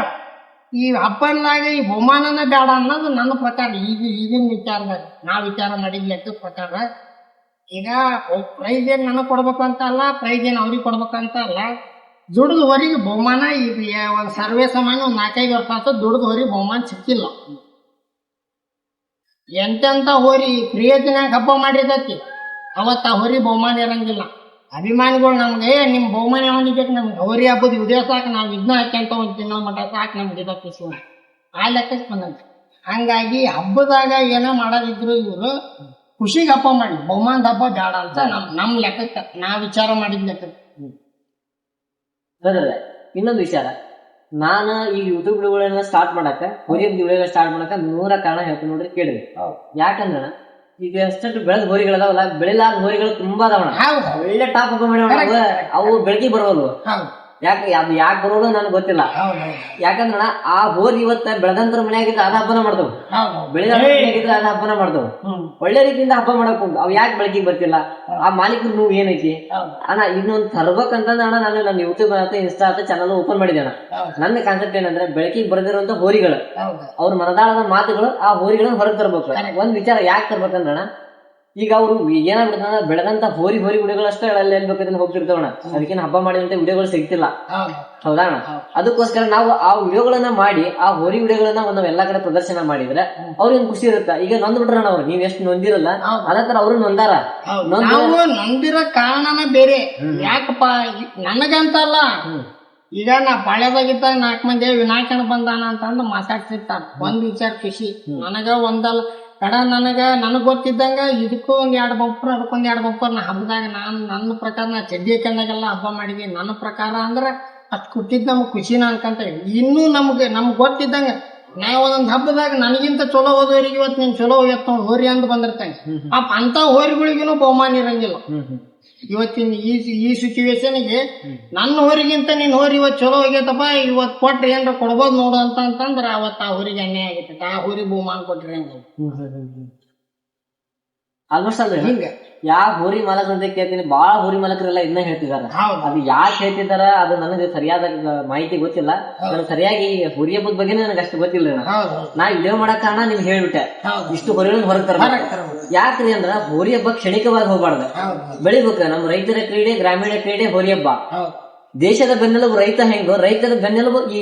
ಈ ಹಬ್ಬನಾಗ ಈ ಬಹುಮಾನನ ಬೇಡ ಅನ್ನೋದು ನನ್ನ ಪ್ರಕಾರ. ಈಗಿನ ವಿಚಾರದಾಗ ನಾವ್ ವಿಚಾರ ಮಾಡಿದ ಲೆಕ್ಕದ ಪ್ರಕಾರ ಈಗ ಪ್ರೈಸ್ ಏನ್ ನನಗ್ ಕೊಡ್ಬೇಕು ಅಂತ ಅಲ್ಲ, ಪ್ರೈಸ್ ಏನ್ ಅವ್ರಿಗೆ ಕೊಡ್ಬೇಕಂತ ಅಲ್ಲ. ದುಡ್ದು ಹೊರಿಗೆ ಬಹುಮಾನ ಈಗ ಒಂದ್ ಸರ್ವೇ ಸಾಮಾನ್ಯ 4-5 ವರ್ಷ ಆತ ದುಡ್ದು ಹೊರಿ ಬಹುಮಾನ ಸಿಕ್ಕಿಲ್ಲ. ಎಂತೆಂತ ಹೋರಿ ಪ್ರಿಯತಿನಾಗ ಹಬ್ಬ ಮಾಡಿರ್ತೈತಿ, ಅವತ್ತ ಆ ಹೊರಿ ಬಹುಮಾನ ಇರಂಗಿಲ್ಲ. ಅಭಿಮಾನಿಗಳು ನಮ್ಗೆ ನಿಮ್ ಬಹುಮಾನ ಯಾವನಿಗೆ ನಮ್ಗೆ ಹೋರಿ ಹಬ್ಬದ ವಿಡಿಯೋ ಸಾಕು, ನಾವ್ ಇದನ್ನ ಹಾಕ್ಯಂತ ಒಂದು ತಿನ್ನೋ ಮಟ್ಟ ಸಾಕು ನಮ್ಗೆ ಇದ ಖುಷಿ ಆ ಲೆಕ್ಕಕ್ಕೆ ಬಂದಂತೆ. ಹಂಗಾಗಿ ಹಬ್ಬದಾಗ ಏನೋ ಮಾಡೋದಿದ್ರು ಇವ್ರು ಖುಷಿಗೆ ಹಬ್ಬ ಮಾಡಿ ಬಹುಮಾನದ ಹಬ್ಬ ಬೇಡ ಅಂತ ನಮ್ ಲೆಕ್ಕಕ್ಕೆ ನಾವ್ ವಿಚಾರ ಮಾಡಿದ್ ಲೆಕ್ಕ. ಇನ್ನೊಂದು ವಿಚಾರ, ನಾನು ಈ ಯೂಟ್ಯೂಬ್ ವಿಡಿಯೋಗಳನ್ನ ಸ್ಟಾರ್ಟ್ ಮಾಡಾಕ, ಹೋರಿ ವಿಡಿಯೋ ಸ್ಟಾರ್ಟ್ ಮಾಡಾಕ 100 ಕಾರಣ ಹೇಳ್ತೀನಿ ನೋಡ್ರಿ, ಕೇಳಿದ್ವಿ. ಯಾಕಂದ್ರ ಈಗ ಎಷ್ಟೆಷ್ಟು ಬೆಳೆದ ಹೋರಿಗಳದಾವಲ್ಲ, ಬೆಳಿಲಾದ ಹೋರಿಗಳು ತುಂಬಾ ಅದಾವಣ. ಒಳ್ಳೆ ಟಾಪ್ ಹಬ್ಬ ಮಾಡಿ ಅವು ಬೆಳಗ್ಗೆ ಬರೋದು. ಯಾಕೆ ಬರೋದು ನನಗೆ ಗೊತ್ತಿಲ್ಲ. ಯಾಕಂದ್ರ ಆ ಹೋರಿ ಇವತ್ತ ಬೆಳೆದಂತರ ಮನೆಯಾಗಿದ್ರೆ ಅದ ಹಬ್ಬನ ಮಾಡ್ದವು, ಬೆಳೆದ ಮನೆಯಾಗಿದ್ರೆ ಅದ ಹಬ್ಬನ ಮಾಡ್ದವು. ಒಳ್ಳೆ ರೀತಿಯಿಂದ ಹಬ್ಬ ಮಾಡಕ್ ಅವ್ ಯಾಕೆ ಬೆಳಗ್ಗೆ ಬರ್ತಿಲ್ಲ? ಆ ಮಾಲೀಕರು ನೀವು ಏನೈತಿ ಅಣ್ಣ ಇನ್ನೊಂದು ತರ್ಬೇಕಂತಂದ್ರೆ ಅಣ್ಣ ನಾನು ನನ್ನ ಯೂಟ್ಯೂಬ್ ಆತ ಇನ್ಸ್ಟಾ ಆತ ಚಾನಲ್ ಓಪನ್ ಮಾಡಿದೆ ಅಣ್ಣ. ನನ್ನ ಕಾನ್ಸೆಪ್ಟ್ ಏನಂದ್ರೆ ಬೆಳಕಿಗೆ ಬರೆದಿರುವಂತ ಹೋರಿಗಳು, ಅವ್ರ ಮನದಾಳದ ಮಾತುಗಳು, ಆ ಹೋರಿಗಳನ್ನ ಹೊರಗೆ ತರ್ಬೇಕು. ಒಂದ್ ವಿಚಾರ ಯಾಕೆ ತರ್ಬೇಕಂದ್ರಣ, ಈಗ ಅವ್ರು ಏನಾಗ್ಬಿಡ್ತಾನ ಬೆಳೆದಂತ ಹೋರಿ ವಿಡಿಯೋಗಳಷ್ಟೇ ಎಲ್ಲಿ ಬೇಕಂತ ಹೋಗ್ತಿರ್ತಾವಣ. ಅದಕ್ಕೇನು ಹಬ್ಬ ಮಾಡಿದಂತ ವಿಡಿಯೋಗಳು ಸಿಗ್ತಿಲ್ಲ, ಹೌದಾ ಅಣ್ಣ? ಅದಕ್ಕೋಸ್ಕರ ನಾವು ಆ ವಿಡಿಯೋಗಳನ್ನ ಮಾಡಿ ಆ ಹೋರಿ ವಿಡಿಯೋಗಳನ್ನ ನಾವ್ ಎಲ್ಲಾ ಕಡೆ ಪ್ರದರ್ಶನ ಮಾಡಿದ್ರೆ ಅವ್ರಿಗೆ ಖುಷಿ ಇರುತ್ತೆ. ಈಗ ನೊಂದ್ ಬಿಟ್ರಣ ಅವ್ರು, ನೀವ್ ಎಷ್ಟು ನೊಂದಿರಲ್ಲ ಅದೇ ತರ ಅವ್ರು ನೊಂದಾರ. ನೊಂದಿರೋ ಕಾರಣನ ಬೇರೆ. ಯಾಕಪ್ಪ ನನಗಂತಲ್ಲ, ಈಗ ನಾ ಪಾಳ್ಯದಾಗಿದ್ದಾಗ 4 ಮಂದಿ ವಿನಾಯಕನ ಬಂದಾನ ಅಂತಂದು ಮಾತಾಡ್ತಿರ್ತಾರ. ಒಂದ್ ವಿಚಾರ ಖುಷಿ ನನಗ ಒಂದಲ್ಲ. ಕಡ ನನಗ್ ಗೊತ್ತಿದ್ದಂಗ ಇದಕ್ಕೂ ಒಂದ್ 2 ಬಂಪರ್ ಅದಕ್ಕೊಂದ್ 2 ಬಂಪರ್ ನಾ ಹಬ್ಬದಾಗ ನನ್ನ ಪ್ರಕಾರ ನಾ ಚಡ್ಡಿ ಹಾಕೊಂಡಾಗೆಲ್ಲ ಹಬ್ಬ ಮಾಡಿದ್ವಿ. ನನ್ನ ಪ್ರಕಾರ ಅಂದ್ರ ಅಷ್ಟ್ ಕೊಟ್ಟಿದ್ ನಮ್ಗ್ ಖುಷಿನ ಅನ್ಕಂತ ಇನ್ನೂ ನಮ್ಗ್ ಗೊತ್ತಿದ್ದಂಗ ನಾ ಒಂದೊಂದ್ ಹಬ್ಬದಾಗ ನನಗಿಂತ ಚಲೋ ಹೋದವ್ರಿಗೆ ಇವತ್ತು ನೀನ್ ಚಲೋ ಹೋಗ್ಯತ್ ನೋಡ್ ಹೋರಿ ಅಂದ್ ಬಂದಿರ್ತೇನೆ. ಪಾಪ ಅಂತ ಹೋರಿಗಳಿಗೂ ಬಹುಮಾನ ಇರಂಗಿಲ್ಲ. ಇವತ್ತಿನ ಈ ಸಿಚುವೇಶನ್ಗೆ ನನ್ನ ಹೋರಿಗಿಂತ ನೀನ್ ಹೋರಿ ಇವತ್ ಚಲೋ ಹೋಗ್ಯತಪ್ಪ ಇವತ್ ಕೊಟ್ರಿ ಏನ್ರ ಕೊಡ್ಬೋದು ನೋಡು ಅಂತಂದ್ರ ಅವತ್ ಆ ಹೋರಿಗೆ ಅನ್ಯಾಯ ಆಗೈತೆ. ಆ ಹೋರಿ ಬಹುಮಾನ ಕೊಟ್ರಿ ಆಲ್ಮೋಸ್ಟ್ ಅಲ್ರಿ ಹಿಂಗ ಯಾವ ಹೋರಿ ಮಾಲಕರ ಅಂತ ಕೇಳ್ತೀನಿ, ಬಾಳ ಹೋರಿ ಮಾಲಕರೆಲ್ಲ ಇದನ್ನ ಹೇಳ್ತಿದಾರ. ಅದು ಯಾಕೆ ಹೇಳ್ತಿದಾರ ಅದು ನನಗೆ ಸರಿಯಾದ ಮಾಹಿತಿ ಗೊತ್ತಿಲ್ಲ. ನನಗೆ ಸರಿಯಾಗಿ ಹೋರಿ ಹಬ್ಬದ ಬಗ್ಗೆ ನನಗೆ ಅಷ್ಟು ಗೊತ್ತಿಲ್ಲ. ನಾ ವಿಡಿಯೋ ಮಾಡಕ್ ಕಾರಣ ನಿಮ್ಗೆ ಹೇಳ್ಬಿಟ್ಟೆ ಇಷ್ಟು ಹೋರಿಗಳನ್ನ ಹೊರಗೆ ತರಬೇಕು. ಯಾಕ್ರಿ ಅಂದ್ರ ಹೋರಿ ಹಬ್ಬ ಕ್ಷಣಿಕವಾಗಿ ಹೋಗ್ಬಾರ್ದು, ಬೆಳಿಬೇಕ. ನಮ್ ರೈತರ ಕ್ರೀಡೆ, ಗ್ರಾಮೀಣ ಕ್ರೀಡೆ ಹೋರಿ ಹಬ್ಬ. ದೇಶದ ಬೆನ್ನೆಲುಬು ರೈತ ಹೆಂಗೋ, ರೈತರ ಬೆನ್ನೆಲುಬು ಈ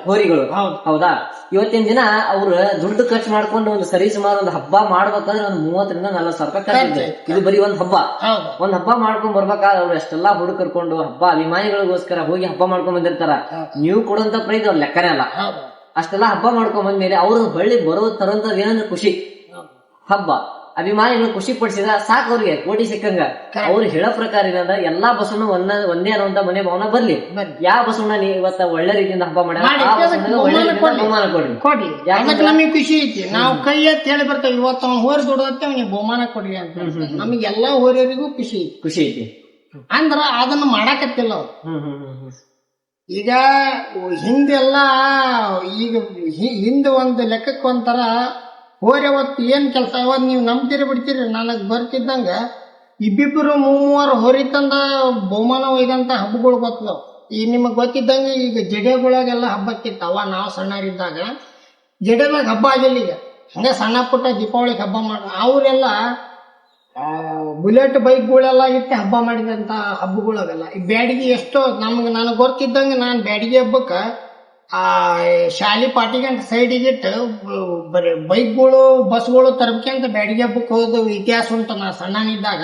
ಹೋರಿಗಳು. ಹೌದಾ? ಇವತ್ತಿನ ದಿನ ಅವ್ರ ದುಡ್ಡು ಖರ್ಚು ಮಾಡ್ಕೊಂಡು ಒಂದು ಸರಿ ಸುಮಾರು ಒಂದು ಹಬ್ಬ ಮಾಡ್ಬೇಕಾದ್ರೆ ಒಂದು 30,000-40,000 ರೂಪಾಯಿ ಖರ್ಚಿದೆ. ಇದು ಬರೀ ಒಂದ್ ಹಬ್ಬ ಮಾಡ್ಕೊಂಡ್ ಬರ್ಬೇಕಾದ್ರೆ ಅವ್ರು ಅಷ್ಟೆಲ್ಲಾ ಹುಡುಗ ಕರ್ಕೊಂಡು ಹಬ್ಬ ಅಭಿಮಾನಿಗಳಿಗೋಸ್ಕರ ಹೋಗಿ ಹಬ್ಬ ಮಾಡ್ಕೊಂಡ್ ಬಂದಿರ್ತಾರ. ನೀವು ಕೊಡುವಂತ ಪ್ರೈಸ್ ಅವ್ರ ಲೆಕ್ಕನೇ ಅಲ್ಲ. ಅಷ್ಟೆಲ್ಲಾ ಹಬ್ಬ ಮಾಡ್ಕೊಂಡ್ ಬಂದ್ಮೇಲೆ ಅವ್ರ ಬಳ್ಳಿ ತರುವಂತದ್ ಏನಂದ್ರೆ ಖುಷಿ. ಹಬ್ಬ ಅಭಿಮಾನಿಗಳು ಖುಷಿ ಪಡಿಸಿದ ಸಾಕು, ಅವ್ರಿಗೆ ಕೋಟಿ ಸಿಕ್ಕಂಗ. ಅವ್ರು ಹೇಳೋ ಪ್ರಕಾರ ಏನಂದ್ರ ಎಲ್ಲಾ ಬಸವಣ್ಣ ಒಂದೇ ಅನ್ನುವಂತ ಮನೆ ಭಾವನ ಬರ್ಲಿ. ಯಾವ ಬಸವಣ್ಣ ಇವತ್ತ ಒಳ್ಳೆ ರೀತಿಯಿಂದ ಹಬ್ಬ ಮಾಡ್ಯಾರ ಬಹುಮಾನ ಕೊಡ್ಲಿ. ನಮಗೆ ಖುಷಿ ಐತಿ. ನಾವು ಕೈ ಎತ್ತಿ ಹೇಳಿ ಬರ್ತೇವೆ ಇವತ್ತು ಅವ್ನು ಹೋರಿ ದುಡ್ದತ್ತೆ ಅವ್ನಿಗೆ ಬಹುಮಾನ ಕೊಡ್ಲಿ ಅಂತ. ನಮಗೆಲ್ಲಾ ಹೋರಿಯರಿಗೂ ಖುಷಿ ಐತಿ. ಅಂದ್ರ ಅದನ್ನ ಮಾಡಾಕತ್ತಿಲ್ಲ ಅವ್ರು. ಈಗ ಹಿಂದೆಲ್ಲ ಈಗ ಹಿಂದೆ ಒಂದು ಲೆಕ್ಕಕ್ಕೆ ಒಂಥರ ಹೋರಿ ಅವತ್ತು ಏನ್ ಕೆಲಸ ಅವತ್ ನೀವು ನಂಬ್ತೀರಿ ಬಿಡ್ತೀರಿ. ನನಗ್ ಬರ್ತಿದ್ದಂಗ ಇಬ್ಬಿಬ್ರು 3-3 ಹೋರಿ ತಂದ ಬಹುಮಾನ ಒಯ್ದಂತ ಹಬ್ಬಗಳು ಗೊತ್ತದವ್. ಈಗ ನಿಮಗ್ ಗೊತ್ತಿದ್ದಂಗ ಈಗ ಜಡೆಗಳಾಗೆಲ್ಲ ಹಬ್ಬಕ್ಕಿತ್ತಾವ. ನಾವು ಸಣ್ಣರಿದ್ದಾಗ ಜಡೆದಾಗ ಹಬ್ಬ ಆಗಿಲ್ಲ. ಈಗ ಹಂಗ ಸಣ್ಣ ಪುಟ್ಟ ದೀಪಾವಳಿಗೆ ಹಬ್ಬ ಮಾಡ ಅವ್ರೆಲ್ಲ ಬುಲೆಟ್ ಬೈಕ್ಗಳೆಲ್ಲ ಇಟ್ಟು ಹಬ್ಬ ಮಾಡಿದಂತ ಹಬ್ಬಗಳವೆಲ್ಲ. ಈ ಬ್ಯಾಡಿಗೆ ಎಷ್ಟೋ ನನಗ್ ಗೊತ್ತಿದ್ದಂಗ ನಾನ್ ಬ್ಯಾಡಿಗೆ ಹಬ್ಬಕ್ಕ ಆ ಶಾಲಿ ಪಾಟಿಗೆ ಅಂತ ಸೈಡಿಗೆ ಇಟ್ಟು ಬರೀ ಬೈಕ್ಗಳು ಬಸ್ಗಳು ತರಬೇಕಂತ ಬ್ಯಾಡಿಗೆ ಹಬ್ಬಕ್ಕೆ ಹೋದ ಇತಿಹಾಸ ಉಂಟು. ನಾ ಸಣ್ಣನಿದ್ದಾಗ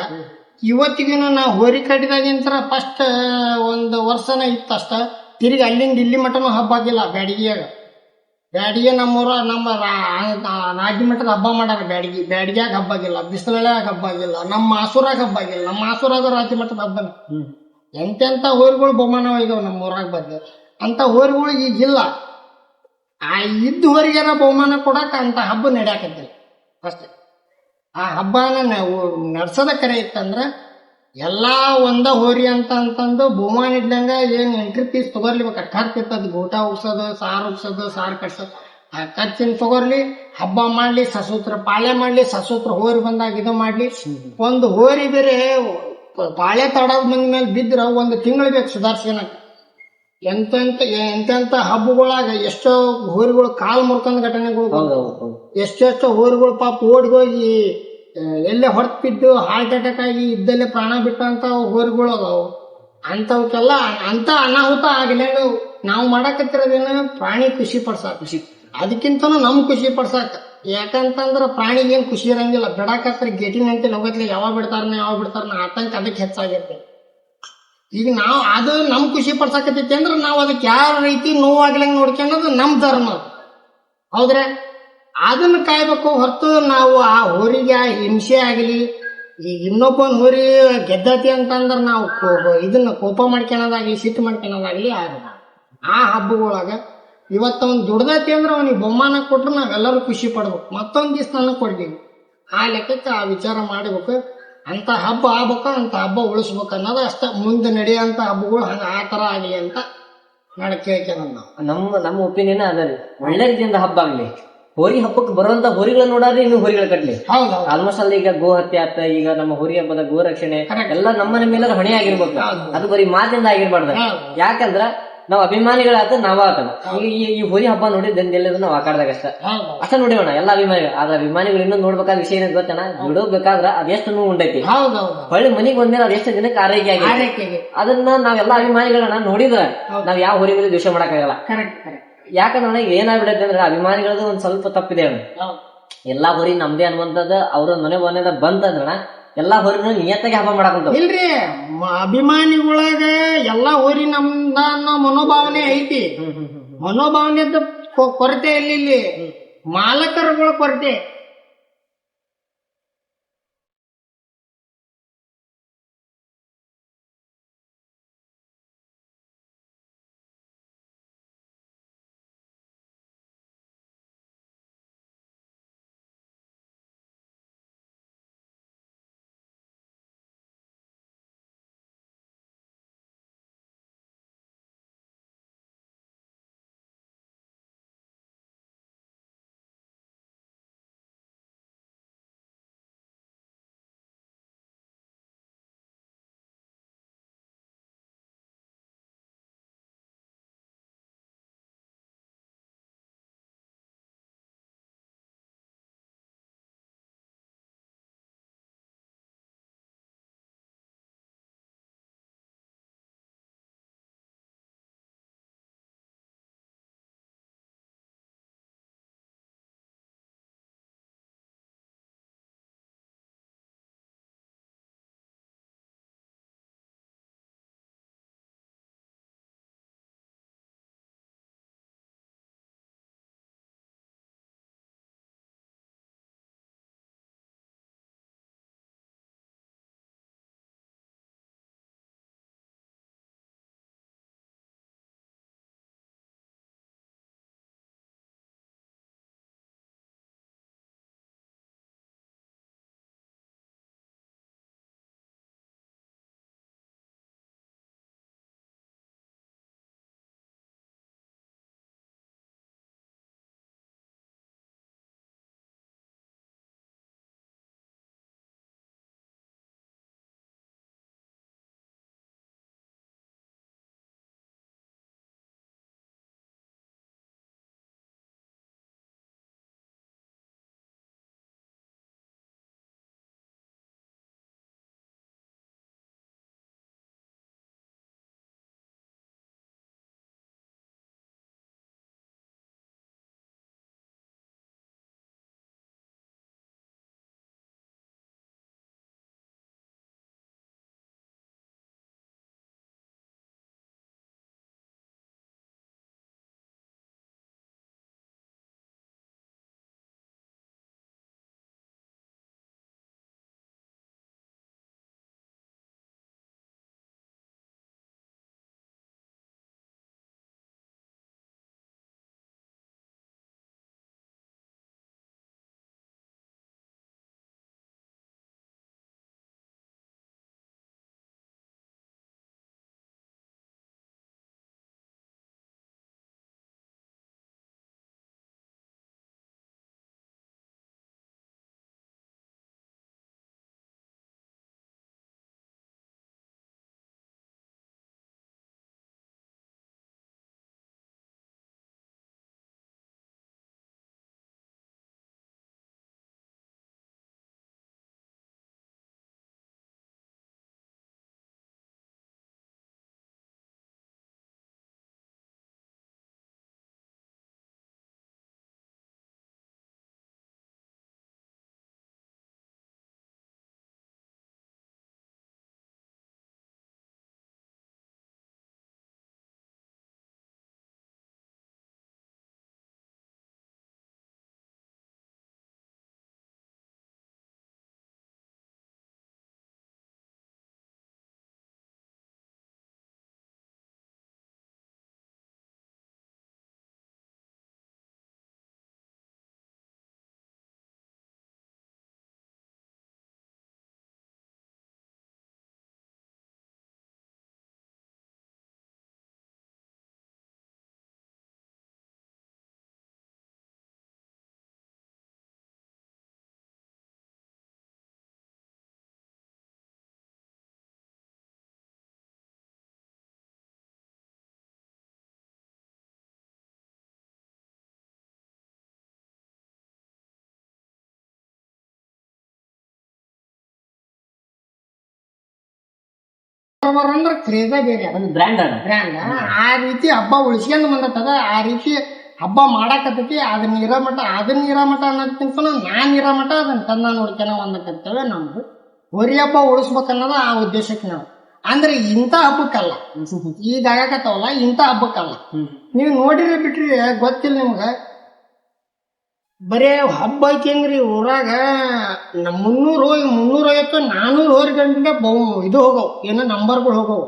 ಇವತ್ತಿಗೂ ನಾ ಹೋರಿ ಕಟ್ಟಿದಾಗಿಂತ ಫಸ್ಟ್ ಒಂದು ವರ್ಷನ ಇತ್ತಷ್ಟ. ತಿರುಗಿ ಅಲ್ಲಿಂದ ಇಲ್ಲಿ ಮಟನು ಹಬ್ಬ ಆಗಿಲ್ಲ ಬ್ಯಾಡಿಗೆ ನಮ್ಮೂರ ನಮ್ಮ ರಾಜ್ಯ ಮಟ್ಟದ ಹಬ್ಬ ಮಾಡ್ಯಾರ. ಬ್ಯಾಡಿಗ್ಯಾಗ ಹಬ್ಬ ಆಗಿಲ್ಲ, ಬಿಸಿಲಾಗ ಹಬ್ಬ ಆಗಿಲ್ಲ, ನಮ್ಮ ಮಾಸೂರಾಗ ಹಬ್ಬ ಆಗಿಲ್ಲ. ನಮ್ಮ ಮಾಸೂರಾಗ ರಾಜ್ಯ ಮಟ್ಟದ ಹಬ್ಬನ ಎಂತೆಂತ ಹೋರಿಗಳು ಬಹುಮಾನ ಒಯ್ದವ್ ನಮ್ಮ ಊರಾಗ ಬಂದ ಅಂತ ಹೋರಿಗಳು ಈಗಿಲ್ಲ. ಆ ಇದ್ದ ಹೋರಿಗೆನ ಬಹುಮಾನ ಕೊಡಾಕ ಅಂತ ಹಬ್ಬ ನಡೆಯಾಕತ್ತಿಲ್ಲ ಅಷ್ಟೇ. ಆ ಹಬ್ಬನ ನಡ್ಸೋದ ಕರೆ ಇತ್ತಂದ್ರ ಎಲ್ಲಾ ಒಂದ ಹೋರಿ ಅಂತಂದು ಬಹುಮಾನ ಇದ್ದಂಗ ಏನ್ ಎಂಟ್ರಿ ಪೀಸ್ ತಗೋರ್ಲಿಬೇಕು. ಖರ್ಚಿರ್ತದ ಊಟ ಉಗ್ಸೋದು, ಸಾರು ಉಗ್ಸೋದು, ಸಾರು ಕಟ್ಸೋದು. ಆ ಖರ್ಚಿನ ತಗೋರ್ಲಿ, ಹಬ್ಬ ಮಾಡ್ಲಿ, ಸಸೂತ್ರ ಪಾಳೆ ಮಾಡ್ಲಿ, ಸಸೂತ್ರ ಹೋರಿ ಬಂದಾಗ ಇದು ಮಾಡ್ಲಿ. ಒಂದು ಹೋರಿ ಬೇರೆ ಪಾಳೆ ತಡೋದ್ ಬಂದ ಮೇಲೆ ಬಿದ್ರ 1 ತಿಂಗಳು ಬೇಕು ಸುಧಾರ್ಸ್ಕೊಳಕ. ಎಂತೆಂತ ಹಬ್ಬಗಳಾಗ ಎಷ್ಟೋ ಹೋರಿಗಳು ಕಾಲ್ ಮುರ್ಕೊಂಡ್ ಘಟನೆಗಳು, ಎಷ್ಟೆಷ್ಟೋ ಹೋರಿಗಳು ಪಾಪ ಓಡಿಗೋಗಿ ಎಲ್ಲೇ ಹೊರತ್ ಬಿದ್ದು ಹಾರ್ಟ್ ಅಟ್ಯಾಕ್ ಆಗಿ ಇದ್ದಲ್ಲೇ ಪ್ರಾಣ ಬಿಟ್ಟಂತ ಹೋರಿಗಳು ಅದಾವು. ಅಂತವಕ್ಕೆಲ್ಲ ಅಂತ ಅನಾಹುತ ಆಗಲೇ ನಾವು ಮಾಡಾಕತ್ತಿರೋದೇನ ಪ್ರಾಣಿ ಖುಷಿ ಪಡ್ಸಾಕ. ಅದಕ್ಕಿಂತನೂ ನಮ್ ಖುಷಿ ಪಡ್ಸಾಕ. ಯಾಕಂತಂದ್ರ ಪ್ರಾಣಿಗೆ ಏನ್ ಖುಷಿ ಇರಂಗಿಲ್ಲ. ಬಿಡಾಕತ್ರ ಗೇಟಿನಂತೆ ಹೋಗತ್ಲಿ ಯಾವಾಗ ಬಿಡ್ತಾರನ ಆತಂಕ ಅದಕ್ಕೆ ಹೆಚ್ಚಾಗಿರ್ತೇವೆ. ಈಗ ನಾವು ಅದು ನಮ್ ಖುಷಿ ಪಡ್ಸಾಕತ್ತೈತಿ ಅಂದ್ರ ನಾವ್ ಅದಕ್ಕೆ ಯಾವ ರೀತಿ ನೋವಾಗ್ಲಂಗ್ ನೋಡ್ಕೊಳ್ಳೋದು ನಮ್ ಧರ್ಮ. ಹೌದ್ರೆ ಅದನ್ನ ಕಾಯ್ಬೇಕು ಹೊರತು ನಾವು ಆ ಹೋರಿಗೆ ಹಿಂಸೆ ಆಗಲಿ, ಈಗ ಇನ್ನೊಬ್ಬನ್ ಹೋರಿ ಗೆದ್ದತಿ ಅಂತಂದ್ರ ನಾವು ಇದನ್ನ ಕೋಪ ಮಾಡ್ಕೊಳೋದಾಗ್ಲಿ, ಸಿಟ್ಟು ಮಾಡ್ಕೊಳೋದಾಗ್ಲಿ ಆಗಲ್ಲ. ಆ ಹಬ್ಬಗಳಾಗ ಇವತ್ತವನ್ ದುಡ್ದತಿ ಅಂದ್ರ ಅವನಿಗೆ ಬಹುಮಾನ ಕೊಟ್ರು ನಾವೆಲ್ಲರೂ ಖುಷಿ ಪಡ್ಬೇಕು. ಮತ್ತೊಂದ್ ದಿವ್ಸ ನನಗ್ ಕೊಡ್ತೀವಿ. ಆ ಲೆಕ್ಕಕ್ಕೆ ಆ ವಿಚಾರ ಮಾಡ್ಬೇಕು. ಅಂತ ಹಬ್ಬ ಆಗ್ಬೇಕ, ಅಂತ ಹಬ್ಬ ಉಳಿಸ್ಬೇಕು ಅನ್ನೋದು ಅಷ್ಟ. ಮುಂದೆ ನಡೆಯಂತ ಹಬ್ಬಗಳು ಹಂಗ ಆ ತರ ಆಗ್ಲಿ ಅಂತ ಕೇಳ್ತೇವೆ ನಾವು. ನಮ್ಮ ಒಪಿನಿಯನ್ ಅದ ರೀ. ಒಳ್ಳೆ ರೀತಿಯಿಂದ ಹಬ್ಬ ಆಗ್ಲಿ. ಹೋರಿ ಹಬ್ಬಕ್ಕೆ ಬರುವಂತ ಹೋರಿಗಳನ್ನ ನೋಡಾದ್ರೆ ಇನ್ನು ಹೋರಿಗಳು ಕಟ್ಲಿ. ಆಲ್ಮೋಸ್ಟ್ ಅಲ್ಲಿ ಈಗ ಗೋ ಹತ್ಯೆ ಆತ, ಈಗ ನಮ್ಮ ಹೋರಿ ಹಬ್ಬದ ಗೋ ರಕ್ಷಣೆ ಎಲ್ಲ ನಮ್ಮನೆ ಮೇಲೆ ಹೊಣೆ ಆಗಿರ್ಬೇಕು. ಅದು ಬರೀ ಮಾತಿಂದ ಆಗಿರ್ಬಾರ್ದು. ಯಾಕಂದ್ರ ನಾವ್ ಅಭಿಮಾನಿಗಳಾತ ನಾವಾತನ. ಈ ಹೋರಿ ಹಬ್ಬ ನೋಡಿದ್ದೆಲ್ಲದು ನಾವ್ ಆಕಾಡ್ದಾಗ ಅಷ್ಟ ನೋಡಿವಣ ಎಲ್ಲ ಅಭಿಮಾನಿಗಳು. ಆದ್ರ ಅಭಿಮಾನಿಗಳು ಇನ್ನೊಂದು ನೋಡ್ಬೇಕಾದ ವಿಷಯ ಏನ್ ಗೊತ್ತಣ, ಬಿಡೋಬೇಕಾದ್ರ ಅದೆಷ್ಟು ನೋವು ಉಂಟೈತಿ, ಹೊಳ್ಳಿ ಮನಿಗ್ ಬಂದ್ಮೇಲೆ ಅದೆಷ್ಟು ದಿನಕ್ಕೆ ಆರೈಕೆ ಆಗಿ ಅದನ್ನ ನಾವೆಲ್ಲಾ ಅಭಿಮಾನಿಗಳನ್ನ ನೋಡಿದ್ರ ನಾವ್ ಯಾವ ಹೋರಿ ಮೇಲೆ ದ್ವೇಷ ಮಾಡಕ್ಕಾಗಲ್ಲ. ಯಾಕಂದ್ರೆ ಏನಾಗ್ಬಿಡತ್ತೆ ಅಂದ್ರೆ ಅಭಿಮಾನಿಗಳದ್ದು ಒಂದ್ ಸ್ವಲ್ಪ ತಪ್ಪಿದೆ. ಎಲ್ಲಾ ಹೋರಿ ನಮ್ದೇ ಅನ್ನುವಂಥದ್ದು ಅವ್ರ ಮನೆ ಮನೆದ ಬಂತಂದ್ರ ಎಲ್ಲಾ ಹೋರಿನ ನಿಯತ್ತಾಗಿ ಹಬ್ಬ ಮಾಡಾಕಂತ ಇಲ್ರಿ. ಅಭಿಮಾನಿಗಳಾಗ ಎಲ್ಲಾ ಹೋರಿ ನಮ್ದ ಅನ್ನೋ ಮನೋಭಾವನೆ ಐತಿ. ಮನೋಭಾವನೆದ ಕೊರತೆ ಇಲ್ಲಿ ಮಾಲಕರುಗಳ ಕೊರತೆ. ಅಂದ್ರೆ ಕ್ರೇಜ ಬೇರೆ ಒಂದು ಬ್ರ್ಯಾಂಡ್ ಅಣ್ಣ. ಬ್ರ್ಯಾಂಡ್ ಆ ರೀತಿ ಹಬ್ಬ ಉಳಿಸ್ಕೊಂಡ್ ಬಂದತ್ತದ ಆ ರೀತಿ ಹಬ್ಬ ಮಾಡಾಕತ್ತೈತಿ ಅದನ್ನ ಇರೋ ಮಠ ಅನ್ನೋದಕ್ಕಿಂತ ನಾನ್ ಇರೋ ಮಠ ಅದನ್ನ ತಂದ ನೋಡ್ಕೊಳ ಒಂದಕ್ಕಂತೇವೆ ನಮ್ದು ಹೋರಿ ಹಬ್ಬ ಉಳಿಸ್ಬೇಕನ್ನೋದು ಆ ಉದ್ದೇಶಕ್ಕೆ ನಾವು ಅಂದ್ರೆ ಇಂಥ ಹಬ್ಬಕ್ಕಲ್ಲ ಈಗ ಆಗಾಕತ್ತವಲ್ಲ ಇಂಥ ಹಬ್ಬಕ್ಕಲ್ಲ ನೀವು ನೋಡಿರಿ ಬಿಟ್ರಿ ಗೊತ್ತಿಲ್ಲ ನಿಮ್ಗ ಬರೇ ಹಬ್ಬ ಐತೇನ್ರಿ ಊರಾಗ 350 400 ಹೋರಿಗಳಿಂದ ಇದು ಹೋಗವು ಏನೋ ನಂಬರ್ಗಳು ಹೋಗವು